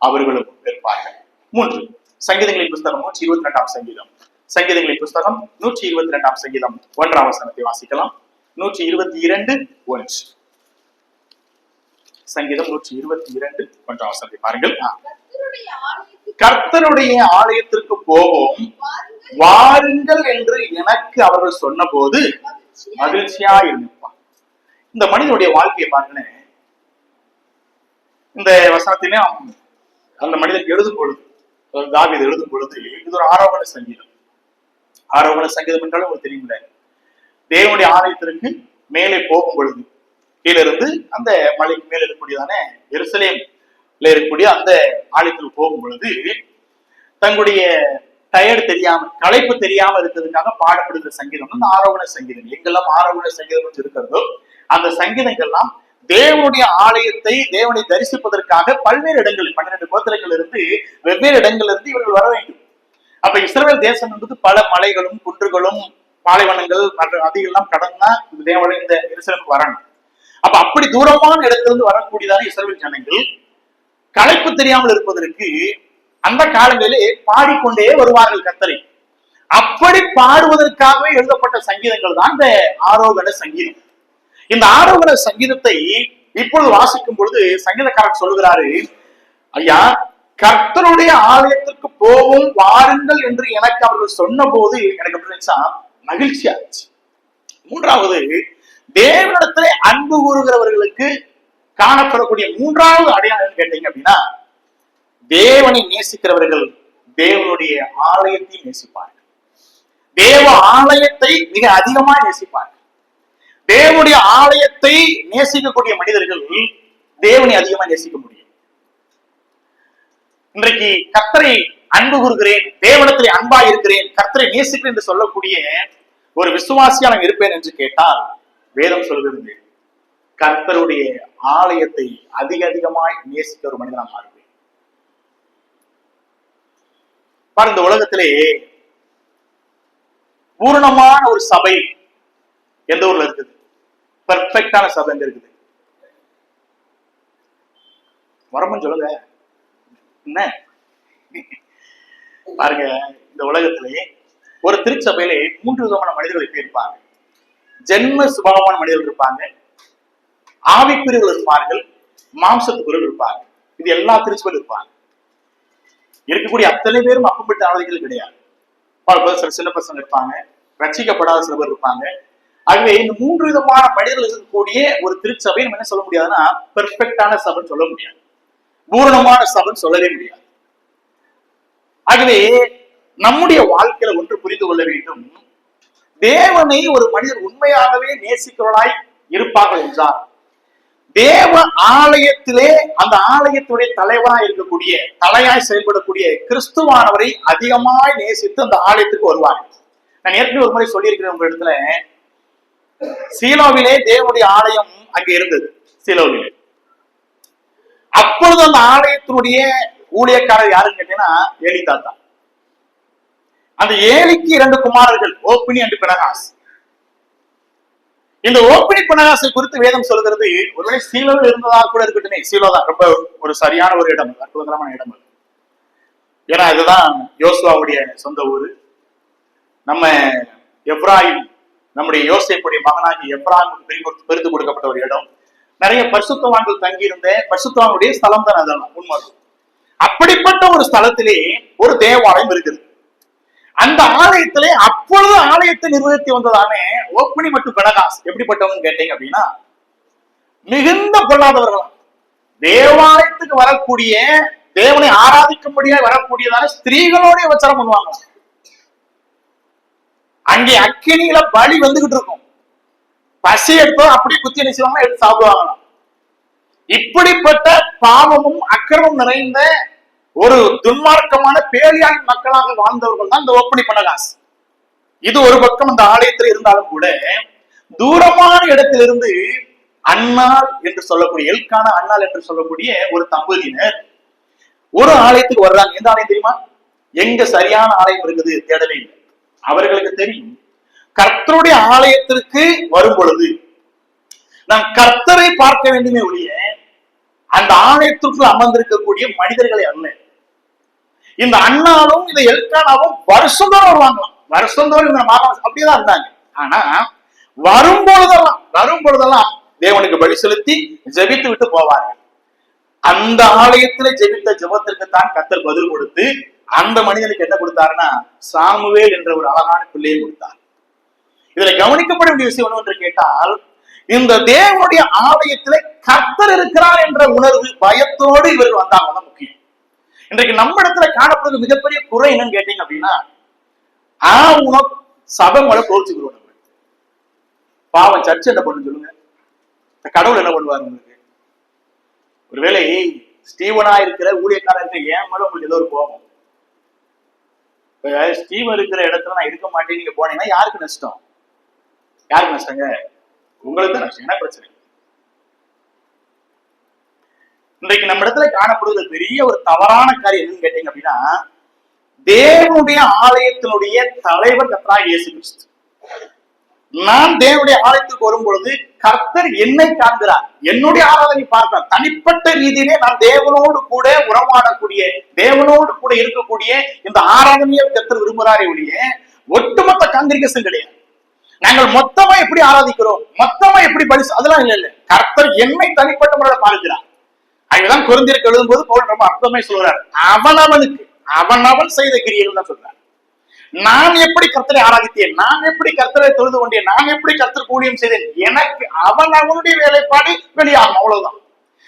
அவர்களும் வெறுப்பார்கள். 3 சங்கீதங்களின் புஸ்தகம் 122 சங்கீதம். சங்கீதங்களின் புஸ்தகம் 122 சங்கீதம் 1 வசனத்தை வாசிக்கலாம். 122:1 சங்கீதம் 122:1 வசனத்தை பாருங்கள். கர்த்தருடைய ஆலயத்திற்கு போவோம் வாருங்கள் என்று எனக்கு அவர்கள் சொன்ன போது மகிழ்ச்சியா இருப்பான். இந்த மனிதனுடைய வாழ்க்கையை பாருங்க. இந்த வசனத்திலே அந்த மனிதன் எழுதும் பொழுது, தாவீது எழுதும் பொழுது, இது ஒரு ஆரோகண சங்கீதம். ஆரோகண சங்கீதம் என்றாலும் உங்களுக்கு தெரியுமில்ல, தேவனுடைய ஆலயத்திற்கு மேலே போகும் பொழுது, கீழே இருந்து அந்த மலைக்கு மேல இருக்கக்கூடியதான எருசலேம்ல இருக்கக்கூடிய அந்த ஆலயத்துக்கு போகும் பொழுது தங்களுடைய டயர்டு தெரியாம, களைப்பு தெரியாம இருக்கிறதுக்காக பாடப்படுகிற சங்கீதம் அந்த ஆரோகண சங்கீதம். எங்கெல்லாம் ஆரோகண சங்கீதம் இருக்கிறதோ அந்த சங்கீதங்கள்லாம் தேவனுடைய ஆலயத்தை, தேவனை தரிசிப்பதற்காக பல்வேறு இடங்களில் 12 கோத்திரங்கள் இருந்து வெவ்வேறு இடங்கள்ல இருந்து இவர்கள் வர வேண்டும். அப்ப இஸ்ரவேல் தேசம் என்பது பல மலைகளும் குன்றுகளும் பாலைவனங்கள் மற்ற அதிகெல்லாம் கடந்தா இந்த தேவனுடைய இந்த எருசலேமுக்கு வரணும். அப்ப அப்படி தூரமான இடத்திலிருந்து வரக்கூடியதான இஸ்ரவேல் ஜனங்கள் களைப்பு தெரியாமல் இருப்பதற்கு அந்த காலங்களிலே பாடிக்கொண்டே வருவார்கள் கர்த்தரை. அப்படி பாடுவதற்காகவே எழுதப்பட்ட சங்கீதங்கள் தான் இந்த ஆரோகண சங்கீதம். இந்த ஆரோகண சங்கீதத்தை இப்பொழுது வாசிக்கும் பொழுது சங்கீதக்காரர் சொல்லுகிறாரு, ஐயா, கர்த்தருடைய ஆலயத்திற்கு போகும் வாருங்கள் என்று எனக்கு அவர்கள் சொன்ன போது எனக்கு எப்படி இருந்துச்சா, மகிழ்ச்சியா இருந்துச்சு. 3வது, தேவனிடத்திலே அன்பு கூறுகிறவர்களுக்கு காணப்படக்கூடிய 3வது அடையாளம் கேட்டீங்க அப்படின்னா, தேவனை நேசிக்கிறவர்கள் தேவனுடைய ஆலயத்தை நேசிப்பார்கள். தேவ ஆலயத்தை மிக அதிகமாக நேசிப்பார்கள். தேவனுடைய ஆலயத்தை நேசிக்கக்கூடிய மனிதர்கள் தேவனை அதிகமா நேசிக்க முடியும். இன்றைக்கு கர்த்தரை அன்பு கூறுகிறேன், தேவனிடத்திலே அன்பா இருக்கிறேன், கர்த்தரை நேசிக்கிறேன் என்று சொல்லக்கூடிய ஒரு விசுவாசியா நான் இருப்பேன் என்று கேட்டால், வேதம் சொல்கிறது கர்த்தருடைய ஆலயத்தை அதிகமாய் நேசிக்க ஒரு மனிதனாக மாறுவேன். இந்த உலகத்திலே பூரணமான ஒரு சபை எந்த ஊர்ல இருக்குது? பெர்ஃபெக்டான சபை எங்க இருக்குது? வரமும் சொல்லுங்க. என்ன பாருங்க, இந்த உலகத்திலே ஒரு திருச்சபையிலே 3 விதமான மனிதர்கள் இருப்பாங்க. ஜென்ம சுபாவமான மனிதர்கள் இருப்பாங்க, ஆவிக்குரியர்கள் இருப்பார்கள், மாம்சத்துக்குரியர்கள் இருப்பாங்க. இது எல்லா திருச்சபையிலும் இருப்பாங்க. இருக்கக்கூடிய அத்தனை பேரும் அப்பப்பட்ட ஆளுகள் கிடையாது. சில சின்ன பசங்க இருப்பாங்க, ரட்சிக்கப்படாத சில பேர் இருப்பாங்க. ஆகவே இந்த 3 விதமான மனிதர்கள் இருக்கக்கூடிய ஒரு திருச்சபை நம்ம என்ன சொல்ல முடியாதுன்னா பெர்ஃபெக்டான சபைன்னு சொல்ல முடியாது, பூரணமான சபைன்னு சொல்லவே முடியாது. ஆகவே நம்முடைய வாழ்க்கையில ஒன்று புரிந்து கொள்ள வேண்டும், தேவனை ஒரு மனிதர் உண்மையாகவே நேசிக்கிறவர்களாய் இருப்பார்கள் என்றால் தேவ ஆலயத்திலே அந்த ஆலயத்துடைய தலைவராய் இருக்கக்கூடிய, தலையாய் செயல்படக்கூடிய கிறிஸ்துவானவரை அதிகமாய் நேசித்து அந்த ஆலயத்துக்கு வருவார்கள். நான் ஏற்கனவே ஒரு முறை சொல்லியிருக்கிறேன் உங்க இடத்துல, சீலோவிலே தேவனுடைய ஆலயம் அங்கே இருந்தது. சீலோவிலே அப்பொழுது அந்த ஆலயத்தினுடைய ஊழியக்காரர் யாருன்னு கேட்டீங்கன்னா ஏலி தாத்தா. அந்த ஏலிக்கு 2 குமாரர்கள், ஓப்பினி அண்ட் பினகாஸ். இந்த ஓப்பினி பினகாசை குறித்து வேதம் சொல்கிறது, ஒருவேளை சீலோவில் இருந்ததாக கூட இருக்கட்டும். சீலோ தான் ரொம்ப ஒரு சரியான ஒரு இடம், அற்புதமான இடம். ஏன்னா இதுதான் யோசுவாவுடைய சொந்த ஊரு. நம்ம எப்ராஹிம், நம்முடைய யோசேப்புடைய மகனாகி எப்ராஹிமுக்கு பிரித்து கொடுக்கப்பட்ட ஒரு இடம். நிறைய பரிசுத்தவான்கள் தங்கியிருந்த பரிசுத்தவானுடைய ஸ்தலம் தான் அதெல்லாம் உண்மை. அப்படிப்பட்ட ஒரு ஸ்தலத்திலே ஒரு தேவாலயம் இருக்குது. அந்த ஆலயத்திலே அப்பொழுது ஆலயத்தை நிர்வகித்து வந்ததானே ஓப்பனி மற்றும் பெனகாஸ் எப்படிப்பட்டவங்க கேட்டீங்க அப்படின்னா, மிகுந்த பொல்லாதவர்களாம். தேவாலயத்துக்கு வரக்கூடிய, தேவனை ஆராதிக்கும்படியாக வரக்கூடியதான ஸ்திரீகளோட உபச்சாரம் பண்ணுவாங்க. அங்கே அக்கினியில பலி வந்துகிட்டு இருக்கும். பசி எடுத்தோ அப்படி குத்தி நினைச்சுவாங்க, எடுத்து சாப்பிடுவாங்களாம். இப்படிப்பட்ட பாவமும் அக்கிரமும் நிறைந்த ஒரு துன்மார்க்கமான பேலியாளி மக்களாக வாழ்ந்தவர்கள் தான் இந்த ஓப்பனி பெனகாஸ். இது ஒரு பக்கம் அந்த ஆலயத்தில் இருந்தாலும் கூட, தூரமான இடத்திலிருந்து அன்னாள் என்று சொல்லக்கூடிய, எல்கான அன்னாள் என்று சொல்லக்கூடிய ஒரு தம்பதியினர் ஒரு ஆலயத்துக்கு வர்றாங்க. எந்த ஆலயம் தெரியுமா? எங்க சரியான ஆலயம் இருக்குது தேடவே இல்லை. அவர்களுக்கு தெரியும், கர்த்தருடைய ஆலயத்திற்கு வரும் பொழுது நாம் கர்த்தரை பார்க்க வேண்டுமே ஒழிய அந்த ஆலயத்திற்குள் அமர்ந்திருக்கக்கூடிய மனிதர்களை அல்ல. இந்த அண்ணாலும் இந்த எல்கானாவும் வருஷந்தோறும் வருவாங்களாம். வருஷந்தோறும் இந்த மாதம் அப்படியேதான் இருந்தாங்க. ஆனா வரும்பொழுதெல்லாம் தேவனுக்கு பலி செலுத்தி ஜெபித்து விட்டு போவார்கள். அந்த ஆலயத்துல ஜெபித்த ஜெபத்திற்கு தான் கர்த்தர் பதில் கொடுத்து அந்த மனிதனுக்கு என்ன கொடுத்தாருன்னா சாமுவேல் என்ற ஒரு அழகான பிள்ளையை கொடுத்தார். இதுல கவனிக்கப்பட வேண்டிய விஷயம் என்ன என்று கேட்டால், இந்த தேவனுடைய ஆலயத்திலே கர்த்தர் இருக்கிறார் என்ற உணர்வு, பயத்தோடு இவர்கள் வந்தாங்க. தான் முக்கியம். இன்றைக்கு நம்ம இடத்துல காணப்படுறது மிகப்பெரிய குறை என்னன்னு கேட்டீங்க அப்படின்னா, உனக்கு சபை மேல கோச்சுக்கிறோம். நம்ம பாவம் சர்ச்சை என்ன பண்ணு சொல்லுங்க, கடவுள் என்ன பண்ணுவாரு உங்களுக்கு? ஒருவேளை ஸ்டீவனா இருக்கிற ஊழியக்காரருக்கு ஏன் மேல உங்களுக்கு ஏதோ ஒரு கோபம். ஸ்டீவன் இருக்கிற இடத்துல நான் இருக்க மாட்டேன் நீங்க போனீங்கன்னா யாருக்கு நஷ்டம்? யாருக்கு நஷ்டங்க? உங்களுக்கு தான் நஷ்டம். என்ன பிரச்சனை? இன்றைக்கு நம்ம இடத்துல காணப்படுவது பெரிய ஒரு தவறான காரியம் என்னன்னு கேட்டீங்க அப்படின்னா, தேவனுடைய ஆலயத்தினுடைய தலைவர் கர்த்தராகிய இயேசு கிறிஸ்து. நான் தேவனுடைய ஆலயத்துக்கு வரும் பொழுது கர்த்தர் என்னை காண்கிறார், என்னுடைய ஆராதனை பார்க்கிறார். தனிப்பட்ட ரீதியிலே நான் தேவனோடு கூட உறவாடக்கூடிய, தேவனோடு கூட இருக்கக்கூடிய இந்த ஆராதனையை கர்த்தர் விரும்புகிறாரே ஒழிய ஒட்டுமொத்த காங்கிரிகேஷன் கிடையாது. நாங்கள் மொத்தமா எப்படி ஆராதிக்கிறோம், மொத்தமா எப்படி பலி, அதெல்லாம் இல்ல. கர்த்தர் என்னை தனிப்பட்ட முறையில் பார்க்கிறார். அதுதான் கொரிந்தியருக்கு எழுதும் போது பவுல் ரொம்ப அர்த்தமே சொல்றார், அவனவனுக்கு அவனவன் செய்த கிரியைகள் தான் சொல்றார். நான் எப்படி கர்த்தரை ஆராதித்தேன், நான் எப்படி கர்த்தரை தொழுது கொண்டேன், நான் எப்படி கர்த்தர் ஊழியம் செய்தேன், எனக்கு அவனுடைய வேலைப்பாடு வெளியாகும். அவ்வளவுதான்.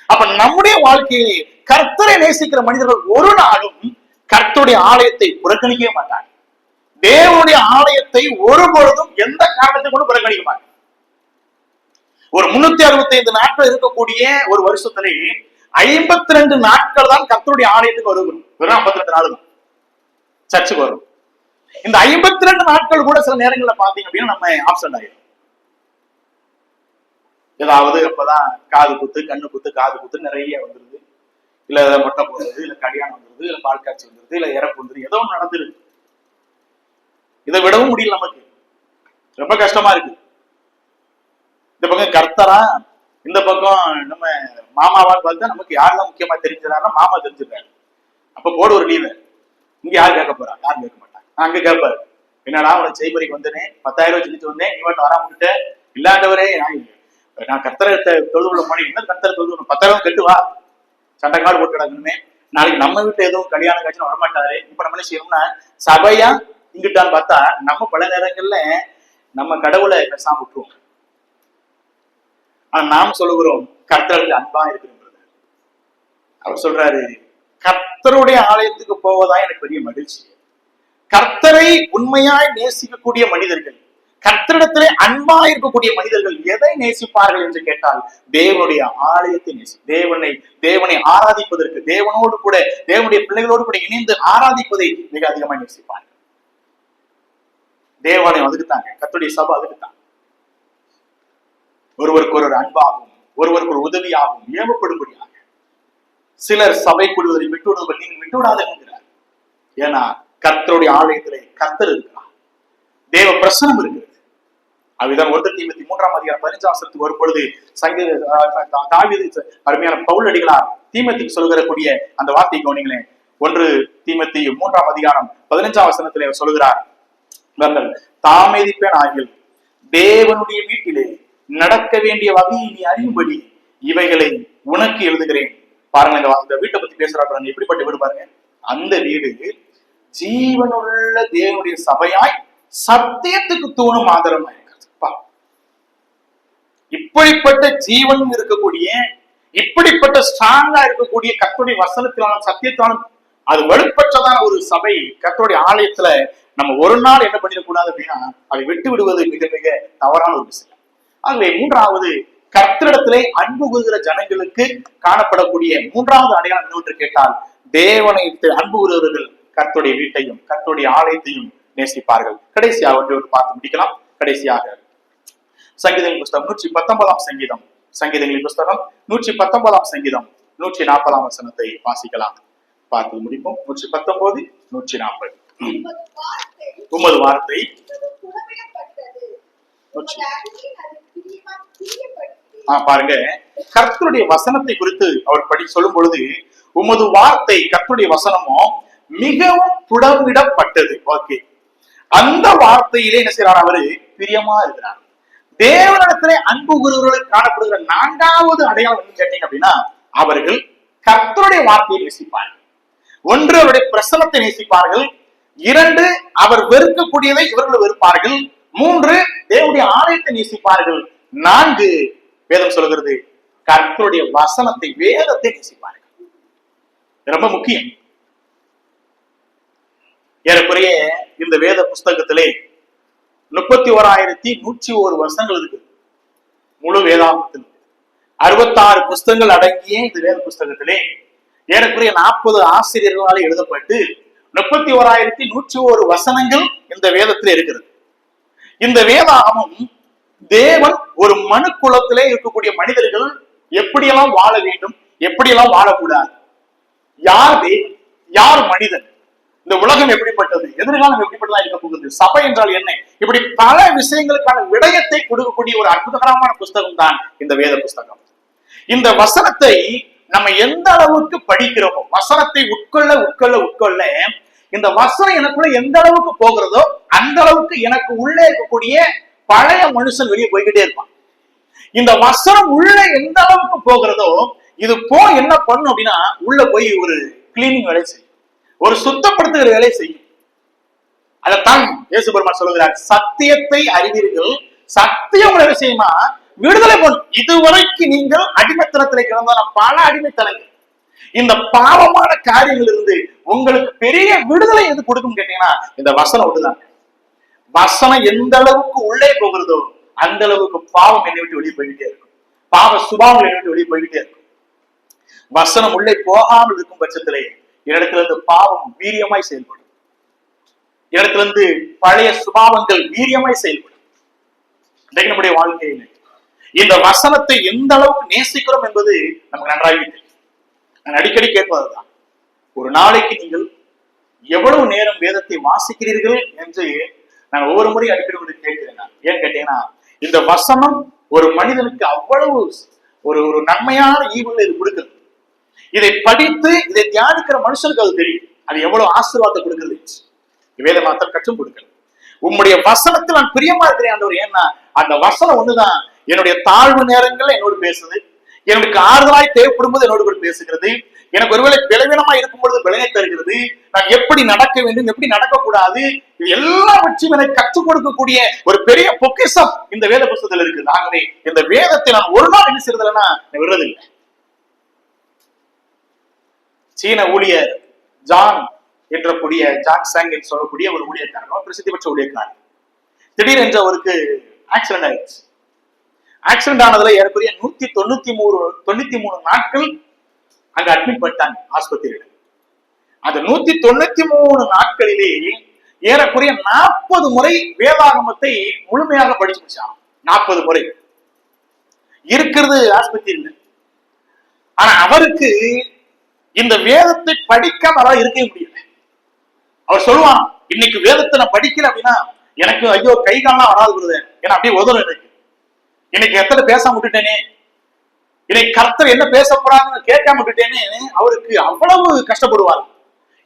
அப்ப நம்முடைய வாழ்க்கையிலே கர்த்தரை நேசிக்கிற மனிதர்கள் ஒரு நாளும் கர்த்தருடைய ஆலயத்தை புறக்கணிக்கவே மாட்டாங்க. தேவனுடைய ஆலயத்தை ஒரு பொழுதும் எந்த காரணத்தை கொண்டு புறக்கணிக்க மாட்டாங்க. ஒரு 365 நாட்கள் இருக்கக்கூடிய ஒரு வருஷத்திலே 52 நாட்கள் தான் கர்த்தருடைய ஆலயத்துக்கு வருகிறோம். வெறும் 52 நாள் தான் சர்ச்சுக்கு வரும். இந்த 52 நாட்கள் கூட சில நேரங்கள்ல பாத்தீங்க அப்படின்னா நம்ம ஆப்சென்ட் ஆயிடும். ஏதாவது அப்பதான் காது குத்து, கண்ணு குத்து, காது குத்து நிறைய வந்துருது, இல்ல மொட்டை போடுறது, இல்ல கல்யாணம் வந்துருது, இல்ல பால் காட்சி வந்துருது, இல்ல இறப்பு வந்துருது, ஏதோ ஒண்ணு நடந்துருது. இதை விடவும் முடியல, நமக்கு ரொம்ப கஷ்டமா இருக்கு. இந்த பக்கம் கர்த்தரா, இந்த பக்கம் நம்ம மாமாவான்னு பார்த்தா நமக்கு யாரெல்லாம் முக்கியமா தெரிஞ்சாருன்னா மாமா தெரிஞ்சிருக்காரு. அப்ப போடு ஒரு லீவு. இங்க யாரு கேட்க போறா? யாரும் கேட்க மாட்டாங்க. அங்க கேட்பாரு, என்னடா உனக்கு செய்முறைக்கு வந்தேனே, 10,000 ரூபாய் செஞ்சுட்டு வந்தேன், நீ மட்டும் வராம இல்லாண்டவரே, நான் கர்த்தரை தொழுவுல போனேன், என்ன கர்த்தரை தொழுவு 10,000 கட்டு வா, சண்டை காடு போட்டு கிடக்கணுமே, நாளைக்கு நம்ம வீட்டுல எதுவும் கல்யாணம் காட்சி வரமாட்டாரு. இப்ப நம்ம என்ன செய்யணும்னா சபையா இங்கிட்டான்னு பார்த்தா நம்ம பல நேரங்கள்ல நம்ம கடவுளை பேசாம விட்டுருவோம். ஆனா நாம் சொல்லுகிறோம் கர்த்தருக்கு அன்பா இருக்கிறது. அவர் சொல்றாரு, கர்த்தருடைய ஆலயத்துக்கு போவதா எனக்கு பெரிய மகிழ்ச்சி. கர்த்தரை உண்மையாய் நேசிக்கக்கூடிய மனிதர்கள், கர்த்தரிடத்திலே அன்பா இருக்கக்கூடிய மனிதர்கள் எதை நேசிப்பார்கள் என்று கேட்டால் தேவனுடைய ஆலயத்தை தேவனை ஆராதிப்பதற்கு, தேவனோடு கூட தேவனுடைய பிள்ளைகளோடு கூட இணைந்து ஆராதிப்பதை மிக அதிகமாக நேசிப்பார்கள். தேவாலயம் அதுக்குத்தாங்க, கர்த்தருடைய சபை அதுக்குத்தான். ஒருவருக்கு ஒரு அன்பாகவும் ஒருவருக்கு ஒரு உதவியாகவும் ஏவப்படும்படியாக சிலர் சபை கூடுவதை விட்டுவிடுவதை நீங்கள் விட்டுவிடாத என்கிறார். ஏன்னா கர்த்தருடைய ஆலயத்திலே கர்த்தர் இருக்கிறார், தேவ பிரசனம் இருக்கிறது. அதுதான் 1 தீமோத்தேயு 3:15 வரும் பொழுது தாவீது அருமையான பவுல் அடிகளார் தீமோத்தேயுக்கு சொல்கிற கூடிய அந்த வார்த்தை கவனிங்களேன். 1 தீமோத்தேயு 3:15 அவர் சொல்லுகிறார், தாமதிப்பேன் ஆகில் தேவனுடைய வீட்டிலே நடக்க வேண்டிய வகையை நீ அறியும்படி இவைகளை உனக்கு எழுதுகிறேன். பாருங்க, இந்த வீட்டை பத்தி பேசுறாங்க. எப்படிப்பட்ட வீடு பாருங்க. அந்த வீடு ஜீவனுள்ள தேவனுடைய சபையாய் சத்தியத்துக்கு தூணும் ஆதாரமா இருக்கிறது. இப்படிப்பட்ட ஜீவனும் இருக்கக்கூடிய, இப்படிப்பட்ட ஸ்ட்ராங்கா இருக்கக்கூடிய கர்த்தருடைய வசனத்தினாலும் சத்தியத்தினாலும் அது வலுப்பற்றதான ஒரு சபை கர்த்தருடைய ஆலயத்துல நம்ம ஒரு நாள் என்ன பண்ணிடக்கூடாது அப்படின்னா அதை விட்டு விடுவது மிக மிக தவறான ஒரு விஷயம். ஆகவே 3வது, கர்த்தரிடத்திலே அன்பு கூறுகிற ஜனங்களுக்கு காணப்படக்கூடிய 3வது அடையாளம் என்னவென்று கேட்டால், தேவனை அன்பு கூறுகிறவர்கள் கர்த்தருடைய வீட்டையும் கர்த்தருடைய ஆலயத்தையும் நேசிப்பார்கள். கடைசியாக ஒன்று பார்த்து முடிக்கலாம். கடைசியாக சங்கீதங்களின் புஸ்தகம் 119 சங்கீதம், சங்கீதங்களின் புஸ்தகம் 119 சங்கீதம் 140 வாசிக்கலாம். பார்த்து முடிப்போம். 119, 140. உமது வார்த்தை பாருங்க, கர்த்தருடைய வசனத்தை குறித்து அவர் சொல்லும் பொழுது, உமது வார்த்தை கர்த்தருடைய வசனமும் மிகவும் புடமிடப்பட்டது. ஓகே, அந்த வார்த்தையிலே என்ன செய்யறார்? அவரு பிரியமா இருக்கிறார். தேவனிடத்திலே அன்பு கூறுகிறவர்களுக்கு காணப்படுகிற 4வது அடையாளம் என்ன கேட்டீங்க அப்படின்னா, அவர்கள் கர்த்தருடைய வார்த்தையை நேசிப்பார்கள். 1, அவருடைய பிரசனத்தை நேசிப்பார்கள். 2, அவர் வெறுக்கக்கூடியதை இவர்கள் வெறுப்பார்கள். 3, தேவனுடைய ஆலயத்தை நேசிப்பார்கள். 4, வேதம் சொல்கிறது, கர்த்தருடைய வசனத்தை, வேதத்தை நேசிப்பார்கள். ரொம்ப முக்கியம். ஏறக்குறைய இந்த வேத புஸ்தகத்திலே 31,101 வசனங்கள் இருக்கு. முழு வேதாகமத்தில் 66 புஸ்தகங்கள் அடங்கிய இந்த வேத புஸ்தகத்திலே ஏறக்குறைய 40 ஆசிரியர்களால் எழுதப்பட்டு 31,101 வசனங்கள் இந்த வேதத்தில் இருக்கிறது. இந்த வேதாகமம் தேவன் ஒரு மனு குலத்திலே இருக்கக்கூடிய மனிதர்கள் எப்படியெல்லாம் வாழ வேண்டும், எப்படியெல்லாம் வாழக்கூடாது, யார் தேவன், யார் மனிதன், இந்த உலகம் எப்படிப்பட்டது, எதிர்காலம் எப்படிப்பட்டதா இருக்க போகுது, சபை என்றால் என்ன, இப்படி பல விஷயங்களுக்கான விடயத்தை கொடுக்கக்கூடிய ஒரு அற்புதகரமான புஸ்தகம் தான் இந்த வேத புஸ்தகம். இந்த வசனத்தை நம்ம எந்த அளவுக்கு படிக்கிறோமோ, வசனத்தை உட்கொள்ள உட்கொள்ள உட்கொள்ள இந்த வசனம் எனக்குள்ள எந்த அளவுக்கு போகிறதோ அந்த அளவுக்கு எனக்கு உள்ளே இருக்கக்கூடிய பழைய மனுஷன் வெளியே போய்கிட்டே இருப்பான். இந்த வசனம் உள்ள எந்த அளவுக்கு போகிறதோ இது என்ன பண்ணும் அப்படின்னா, உள்ள போய் ஒரு கிளீனிங் வேலை செய்யும், ஒரு சுத்தப்படுத்துகிற வேலை செய்யும். அதைத்தான் இயேசு பெருமான் சொல்லுகிறார், சத்தியத்தை அறிவீர்கள், சத்தியம் வேலை செய்யுமா விடுதலை பண்ணும். இதுவரைக்கு நீங்கள் அடிமைத்தனத்திலே கிடந்தான பல அடிமைத்தனங்கள், இந்த பாவமான காரியங்கள் இருந்து உங்களுக்கு பெரிய விடுதலை எது கொடுக்கும் கேட்டீங்கன்னா இந்த வசனம் விடுதான். வசனம் எந்த அளவுக்கு உள்ளே போகிறதோ அந்த அளவுக்கு பாவம் என்னை விட்டு வெளியே போய்கிட்டே இருக்கும், பாவ சுபாவங்கள் என்னை விட்டு வெளியே போய்கிட்டே இருக்கும். வசனம் உள்ளே போகாமல் இருக்கும் பட்சத்திலே இடத்துல இருந்து பாவம் வீரியமாய் செயல்படும், இடத்துல இருந்து பழைய சுபாவங்கள் வீரியமாய் செயல்படும். இன்றைக்கு நம்முடைய வாழ்க்கையில இந்த வசனத்தை எந்த அளவுக்கு நேசிக்கிறோம் என்பது நமக்கு நன்றாக தெரியும். நான் அடிக்கடி கேட்பதுதான், ஒரு நாளைக்கு நீங்கள் எவ்வளவு நேரம் வேதத்தை வாசிக்கிறீர்கள் என்று நான் ஒவ்வொரு முறையும் அடிக்கடி கேட்கிறேன். ஏன்னு கேட்டீங்கன்னா, இந்த வசனம் ஒரு மனிதனுக்கு அவ்வளவு ஒரு நன்மையான ஈவுகளை இது கொடுக்குது. இதை படித்து இதை தியானிக்கிற மனுஷனுக்கு அது தெரியும், அது எவ்வளவு ஆசீர்வாதத்தை கொடுக்குறது. வேத மாத்திரம் கற்றும் கொடுக்கல. உம்முடைய வசனத்தில் நான் பிரியமா இருக்கிறேன் ஆண்டவர். ஏன்னா அந்த வசனம் ஒண்ணுதான் என்னுடைய தாழ்வு நேரங்கள்ல என்னோடு பேசுது, எனக்கு ஆறுதலாய் தேவைப்படும் போது என்னோடு கூட பேசுகிறது, எனக்கு ஒருவேளை பலவீனமா இருக்கும் பொழுது பலனை தருகிறது, நான் எப்படி நடக்க வேண்டும், எப்படி நடக்கக்கூடாது, இது எல்லாவற்றையும் எனக்கு கற்றுக் கொடுக்கக்கூடிய ஒரு பெரிய பொக்கிஷம் இந்த வேத புத்தகத்தில் இருக்குது. ஆகவே இந்த வேதத்தை நான் ஒரு நாள் என்ன செய்யறதுலன்னா விடுறதில்லை. சீன ஊழியர் ஜான் என்றக்கூடிய ஜாக்சாங் என்று சொல்லக்கூடிய ஒரு ஊழியக்காரர், பிரசித்தி பெற்ற ஊழியக்காரர், திடீரென்று அவருக்கு ஆக்சிடென்ட் ஆயிடுச்சு. ஆக்சிடென்ட் ஆனதுல ஏறக்குறைய 193 நாட்கள் அங்க அட்மிட் பண்ணிட்டாங்க ஆஸ்பத்திரியில. அந்த 193 நாட்களிலே ஏறக்குறைய 40 முறை வேதாகமத்தை முழுமையாக படிச்சு முடிச்சாங்க. 40 முறை இருக்கிறது ஆஸ்பத்திரியில. ஆனா அவருக்கு இந்த வேதத்தை படிக்காம அவரால் இருக்கவே முடியல. அவர் சொல்லுவான், இன்னைக்கு வேதத்தை நான் படிக்கல அப்படின்னா எனக்கு ஐயோ கை காலெல்லாம் வராது வருது, ஏன்னா அப்படியே உதவும் எனக்கு. இன்னைக்கு எத்தனை பேசாம விட்டுட்டேனே, இன்னைக்கு கர்த்தர் என்ன பேச போறாங்கன்னு கேட்காம விட்டுட்டேன்னு அவருக்கு அவ்வளவு கஷ்டப்படுவார்.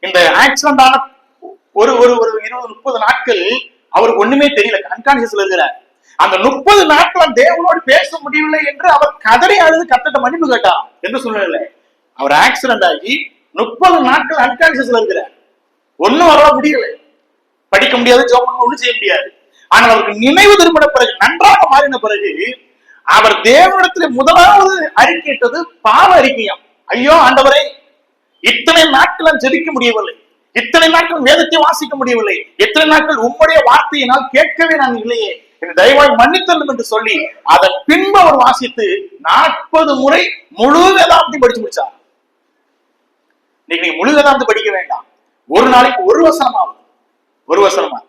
இந்த ஆக்சிடென்ட் ஆன ஒரு ஒரு ஒரு 20-30 நாட்கள் அவருக்கு ஒண்ணுமே தெரியல, அன்கான்சியஸ்ல இருக்கிறார். அந்த 30 நாட்கள் தேவனோடு பேச முடியவில்லை என்று அவர் கதறி அழுது கர்த்தர்ட்ட மன்னிப்பு கேட்டார். எந்த சூழ்நிலை? அவர் ஆக்சிடென்ட் ஆகி 30 நாட்கள் அன்கான்சியஸ்ல இருக்கிறார். ஒண்ணும் வர முடியல, படிக்க முடியாது, ஜோம் ஒண்ணும் செய்ய முடியாது. ஆனால் அவருக்கு நினைவு திரும்பின பிறகு, நன்றாக மாறின பிறகு, அவர் தேவனிடத்தில் முதலாவது அறிக்கையிட்டது பாவ அறிக்கையாம். ஐயோ ஆண்டவரே, இத்தனை நாட்கள் ஜெபிக்க முடியவில்லை, இத்தனை நாட்கள் வேதத்தை வாசிக்க முடியவில்லை, எத்தனை நாட்கள் உம்முடைய வார்த்தையினால் கேட்கவே நான் இல்லையே, தயவாய் மன்னித்தல்லும் என்று சொல்லி அதன் பின்பு அவர் வாசித்து 40 முறை முழு வேதாந்தத்தை படிச்சு முடிச்சார். நீங்க முழு வேதாந்தம் படிக்க வேண்டாம், ஒரு நாளைக்கு ஒரு வசனமாகும், ஒரு வசனமா.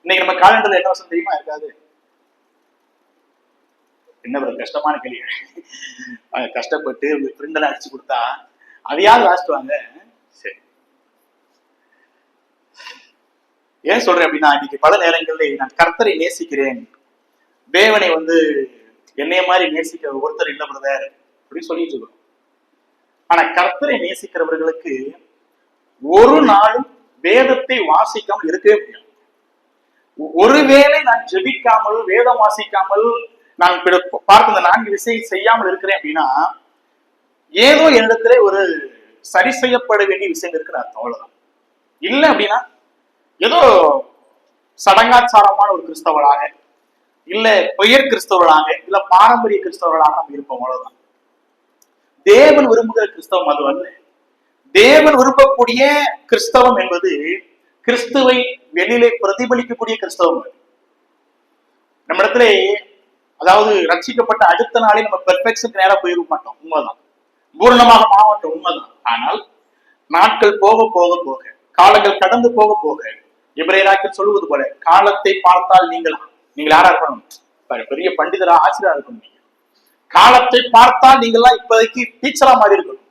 இன்னைக்கு நம்ம காலண்டர்ல என்ன வசனம் தெரியுமா இருக்காது? என்ன ஒரு கஷ்டமான கேள்வி. கஷ்டப்பட்டு பிரிண்டெல்லாம் அடிச்சு கொடுத்தா அதையாவது வாசிட்டுவாங்க. சரி, ஏன் சொல்றேன் அப்படின்னா, இன்னைக்கு பல நேரங்களில் நான் கர்த்தரை நேசிக்கிறேன், தேவனை என்னைய மாதிரி நேசிக்கிற ஒருத்தர் இல்லை பிரதர் அப்படின்னு சொல்லிட்டு இருக்கோம். ஆனா கர்த்தரை நேசிக்கிறவர்களுக்கு ஒரு நாளும் வேதத்தை வாசிக்காமல் இருக்கவே முடியாது. ஒருவேளை நான் ஜெபிக்காமல் வேதம் வாசிக்காமல் நான் பார்த்த இந்த 4 விஷயம் செய்யாமல் இருக்கிறேன் அப்படின்னா, ஏதோ என்னிடத்துல ஒரு சரி செய்யப்பட வேண்டிய விஷயம் இருக்கிற அர்த்தம், அவ்வளவுதான். இல்லை அப்படின்னா ஏதோ சடங்காச்சாரமான ஒரு கிறிஸ்தவர்களாக, இல்ல பெயர் கிறிஸ்தவர்களாக, இல்ல பாரம்பரிய கிறிஸ்தவர்களாக நம்ம இருப்போம், அவ்வளவுதான். தேவன் விரும்புகிற கிறிஸ்தவம் அது அல்ல. தேவன் விரும்பக்கூடிய கிறிஸ்தவம் என்பது கிறிஸ்துவை வெளியிலே பிரதிபலிக்கக்கூடிய கிறிஸ்தவம். நம்ம இடத்துல அதாவது ரட்சிக்கப்பட்ட அடுத்த நாளே நம்ம பெர்ஃபெக்ஷனுக்கு நேரம் போயிருக்க மாட்டோம், உண்மைதான். பூரணமாக மாவட்டம், உண்மைதான். ஆனால் நாட்கள் போக போக போக, காலங்கள் கடந்து போக போக, எபிரேயராக்கில் சொல்லுவது போல, காலத்தை பார்த்தால் நீங்கள் யாரா இருக்கணும்? பெரிய பண்டிதரா, ஆசிரியரா இருக்கணும். நீங்க காலத்தை பார்த்தால் நீங்கள்லாம் இப்போதைக்கு டீச்சரா மாறி இருக்கணும்.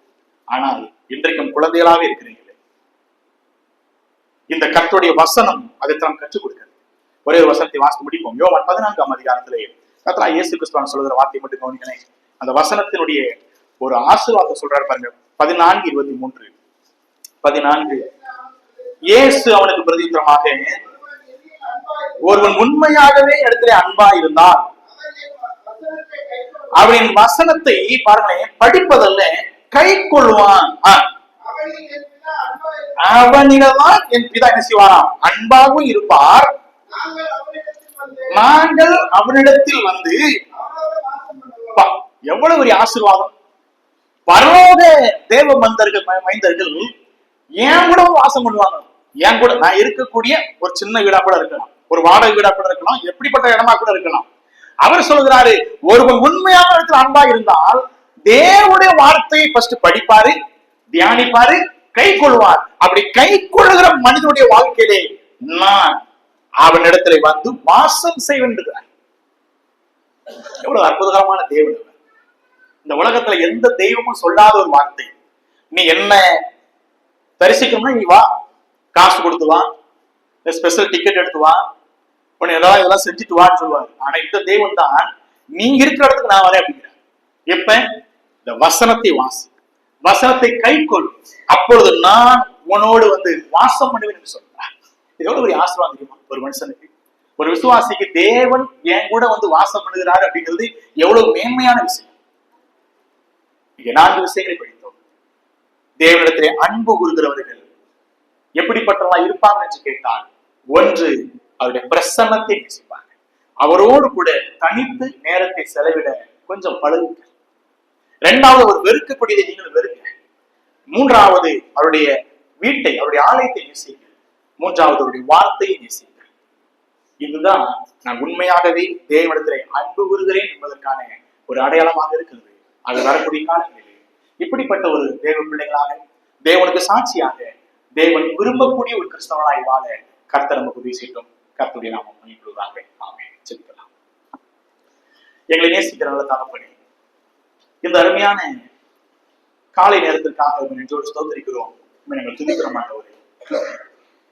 ஆனால் இன்றைக்கும் குழந்தைகளாவே இருக்கிறீங்களே. இந்த கர்த்தருடைய வசனம் அதைத்தான் கற்றுக் கொடுக்கிறது. ஒரே ஒரு வசனத்தை வாசித்து முடிப்போம். யோவான் 14ஆம் அதிகாரத்திலே கர்த்தர் இயேசு கிறிஸ்து சொல்லுகிற வார்த்தையை மட்டும் கவனிக்கிறேன். அந்த வசனத்தினுடைய ஒரு ஆசீர்வாதத்தை சொல்றாரு பாருங்க. 14:23. 14. இயேசு அவனுக்கு பிரதியுத்தரமாக, ஒருவன் உண்மையாகவே இடத்துல அன்பா இருந்தால் அவனின் வசனத்தை பாருங்களேன், படிப்பதல்ல கை கொள்வான், அவனிடதான் என் பிதா என்ன செய்வாராம்? அன்பாகவும் இருப்பார். நாங்கள் அவனிடத்தில் வந்து, எவ்வளவு ஒரு ஆசீர்வாதம்! பரலோக தேவ மைந்தர்கள் ஏன் கூட வாசம் பண்ணுவாங்க. ஏன் கூட நான் இருக்கக்கூடிய ஒரு சின்ன வீடா கூட இருக்கலாம், ஒரு வாடகை வீடா கூட இருக்கலாம், எப்படிப்பட்ட இடமா கூட இருக்கலாம். அவர் சொல்கிறாரு, ஒருவன் உண்மையான இடத்துல அன்பா இருந்தால் தேவனுடைய வார்த்தையை ஃபர்ஸ்ட் படிப்பாரு, தியானிப்பாரு, கை கொள்வார். அப்படி கை கொள்ளுகிற மனிதனுடைய வாழ்க்கையிலே நான் அவனிடத்துல வந்து வாசம் செய்வேன். எவ்வளவு அற்புதகரமான தேவன்! இந்த உலகத்துல எந்த தெய்வமும் சொல்லாத ஒரு வார்த்தை. நீ என்ன தரிசிக்கணும்னா நீ வா, காசு கொடுத்து வா, ஸ்பெஷல் டிக்கெட் எடுத்து வா, உன்னை ஏதாவது இதெல்லாம் செஞ்சுட்டு வான்னு சொல்லுவாரு. ஆனா இந்த தெய்வம் தான், நீங்க இருக்கிற இடத்துக்கு நான் வரேன் அப்படிங்கிற. எப்ப? இந்த வசனத்தை வாசி, வசனத்தை கை கொள், அப்பொழுது நான் உன்னோடு வாசம் பண்ணுவேன் என்று சொல்றார். எவ்வளவு ஒரு ஆசீர்வாதம் தெரியுமா ஒரு மனுஷனுக்கு, ஒரு விசுவாசிக்கு? தேவன் என் கூட வாசம் பண்ணுகிறாரு அப்படிங்கிறது எவ்வளவு மேன்மையான விஷயம். இங்க 4 விஷயங்களை படித்தோம். தேவனிடத்திலே அன்பு கூறுகிறவர்கள் எப்படிப்பட்டவர்களா இருப்பாங்க என்று கேட்டால், 1, அவருடைய பிரசன்னத்தை நேசிப்பாங்க. அவரோடு கூட தனித்து நேரத்தை செலவிட கொஞ்சம் பழகுங்க. 2வது, அவர் வெறுக்கக்கூடியதை நீங்கள் வெறுங்க. 3வது, அவருடைய வீட்டை, அவருடைய ஆலயத்தை நேசிங்க. 3வது, அவருடைய வார்த்தையை நேசிங்க. இதுதான் நான் உண்மையாகவே தேவனிடத்திலே அன்பு கூறுகிறேன் என்பதற்கான ஒரு அடையாளமாக இருக்கிறது. அது வரக்கூடிய காலங்களில் இப்படிப்பட்ட ஒரு தேவ பிள்ளைகளாக, தேவனுக்கு சாட்சியாக, தேவன் விரும்பக்கூடிய ஒரு கிறிஸ்தவனாய் வாழ கர்த்தர் நமக்கு உதவி செய்யட்டும். கர்த்தருடைய நாமம் மகிமைப்படுவதாக. ஆமென். ஜெபிக்கலாம். எங்களை நேசிக்கிற நல்ல தகப்பனே, இந்த அருமையான காலை நேரத்திற்காக நெஞ்சோடு ஸ்தோத்திரிக்கிறோம், நாங்கள் துதிக்கிற மாட்டோம்.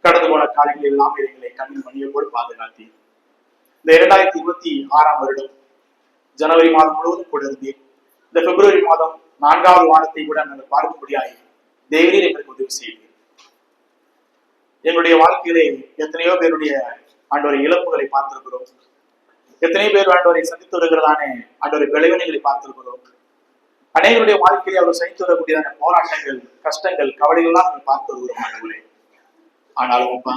கடந்து போன காலங்களில் எல்லாம் எங்களை கண்ணின் மணியை போல் பாதுகாத்தி இந்த 2026ஆம் வருடம் ஜனவரி மாதம் முழுவதும் கூட இருந்தேன். இந்த பிப்ரவரி மாதம் 4வது வாரத்தை கூட நாங்கள் பார்க்கும்படியாய் தேவரீர் எங்களுக்கு உதவி செய்து எங்களுடைய வாழ்க்கையிலே எத்தனையோ பேருடைய ஆண்டவரை இழப்புகளை பார்த்திருக்கிறோம். எத்தனை பேர் ஆண்டவரை சந்தித்து வருகிறதான ஆண்டவரை விளைவினைகளை பார்த்திருக்கிறோம். அநேகருடைய வாழ்க்கையை அவர் சந்தித்து வரக்கூடியதான போராட்டங்கள், கஷ்டங்கள், கவலைகள்லாம் நாங்கள் பார்த்து வருகிறோம் ஆண்டவரே. ஆனாலும் அப்பா,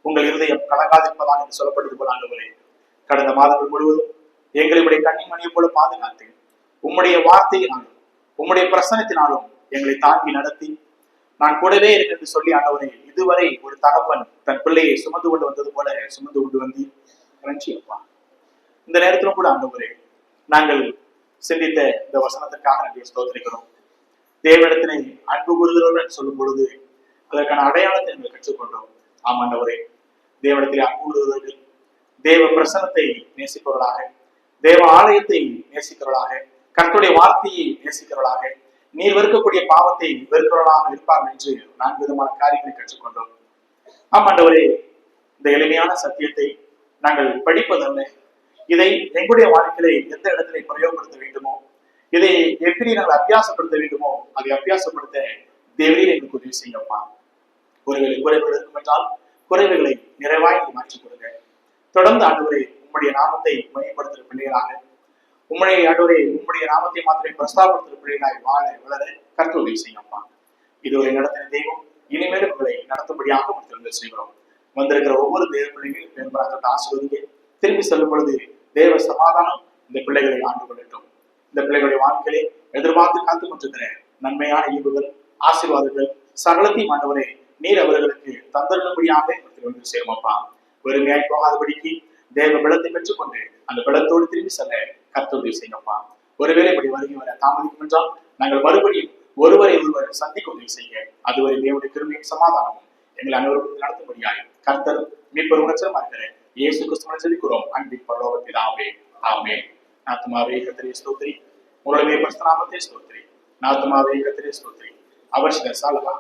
உங்கள் இருதயம் கலங்காதிருப்பதாக என்று சொல்லப்பட்டது போல ஆண்டவரே, கடந்த மாதங்கள் முழுவதும் எங்களுடைய கண்ணிமணியை போல பாதுகாத்து உம்முடைய வார்த்தையினாலும் உம்முடைய பிரசனத்தினாலும் எங்களை தாங்கி நடத்தி நான் கூடவே இருக்கு என்று சொல்லி ஆண்டவரே, இதுவரை ஒரு தகப்பன் தன் பிள்ளையை சுமந்து கொண்டு வந்தது போல சுமந்து கொண்டு வந்து அப்பா, இந்த நேரத்திலும் கூட ஆண்டவரே, நாங்கள் சிந்தித்த இந்த வசனத்திற்காக நாங்கள் ஸ்தோத்திரிக்கிறோம். தேவனிடத்தினை அன்பு கூறுகிறவர்கள் என்று சொல்லும் பொழுது அதற்கான அடையாளத்தை நாங்கள் கற்றுக்கொண்டோம். ஆமாண்டவரே, தேவனிடத்திலே அன்பு கூறுகிறவர்கள் தேவ பிரசனத்தை நேசிப்பவர்களாக, தேவ ஆலயத்தை நேசிக்கிறவர்களாக, கர்த்தருடைய வார்த்தையை நேசிக்கிறவர்களாக, நீர் வெறுக்கக்கூடிய பாவத்தை வெறுக்கிறவர்களாக இருப்பார்கள் என்று 4 விதமான காரியங்களை கற்றுக்கொண்டோம். ஆமாண்டவரே, இந்த எளிமையான சத்தியத்தை நாங்கள் படிப்பதல்ல, இதை எங்களுடைய வாழ்க்கையில எந்த இடத்துல பிரயோகப்படுத்த வேண்டுமோ, இதை எப்படி நாங்கள் அபியாசப்படுத்த வேண்டுமோ அதை அபியாசப்படுத்த தேவரீர் எங்களுக்கு உதவி செய்யப்பா. ஒருவேளை குறைவுகள் இருக்கும் என்றால் குறைவுகளை நிறைவாய் மாற்றிக் கொடுங்க. தொடர்ந்து ஆண்டவரே, உம்முடைய நாமத்தை மையப்படுத்துகிற பிள்ளைகளாக, உம்முடைய நாமத்தை மாத்திரை பிரஸ்தாபப்படுத்துகிற பிள்ளைகளாய் வாழ வளர கர்த்தர் உதவி செய்யப்பா. இதுவரை நடத்தின தெய்வம் இனிமேலும் உங்களை நடத்தும்படியாக உங்களுக்கு செய்கிறோம். வந்திருக்கிற ஒவ்வொரு தேவ பிள்ளைகளையும் பெரும்பாலாக ஆசிர்வதிங்க. திரும்பி செல்லும் பொழுது தேவ சமாதானம் இந்த பிள்ளைகளை ஆண்டு கொள்ளட்டும். இந்த பிள்ளைகளுடைய வாழ்க்கையை எதிர்பார்த்து காத்து கொண்டிருக்கிற நன்மையான ஈவுகள், ஆசீர்வாதங்கள் சகலத்தையும் ஆண்டவரே நீர் அவர்களுக்கு தந்தரும்படியாக வந்து சேருமப்பா. வெறுமையாய் போகாதபடிக்கு தேவ பலத்தை பெற்றுக்கொண்டு அந்த பலத்தோடு திரும்பி செல்ல கர்த்தர் உதவி செய்யப்பா. ஒருவேளை இப்படி வருகை வர தாமதிக்கும் என்றால் நாங்கள் மறுபடியும் ஒருவரை ஒருவர் சந்திக்க உதவி செய்ய, அதுவரை தேவனுடைய கிருபையும் சமாதானமும் எங்களை அனைவருக்கும் நடத்தும்படியாய் கர்த்தர் மீட்பர் உணர்ச்சமா இருக்கிற இயேசு கிறிஸ்துவின் செபிக்கிறோம் அன்பின் பரலோக பிதாவே, ஆமென். ஆத்துமாவே கர்த்தரை ஸ்தோத்திரி, உங்களுடைய பரிசுத்த நாமத்தை ஸ்தோத்திரி. ஆத்துமாவே கர்த்தரை ஸ்தோத்திரி. அவர் சில சாலவா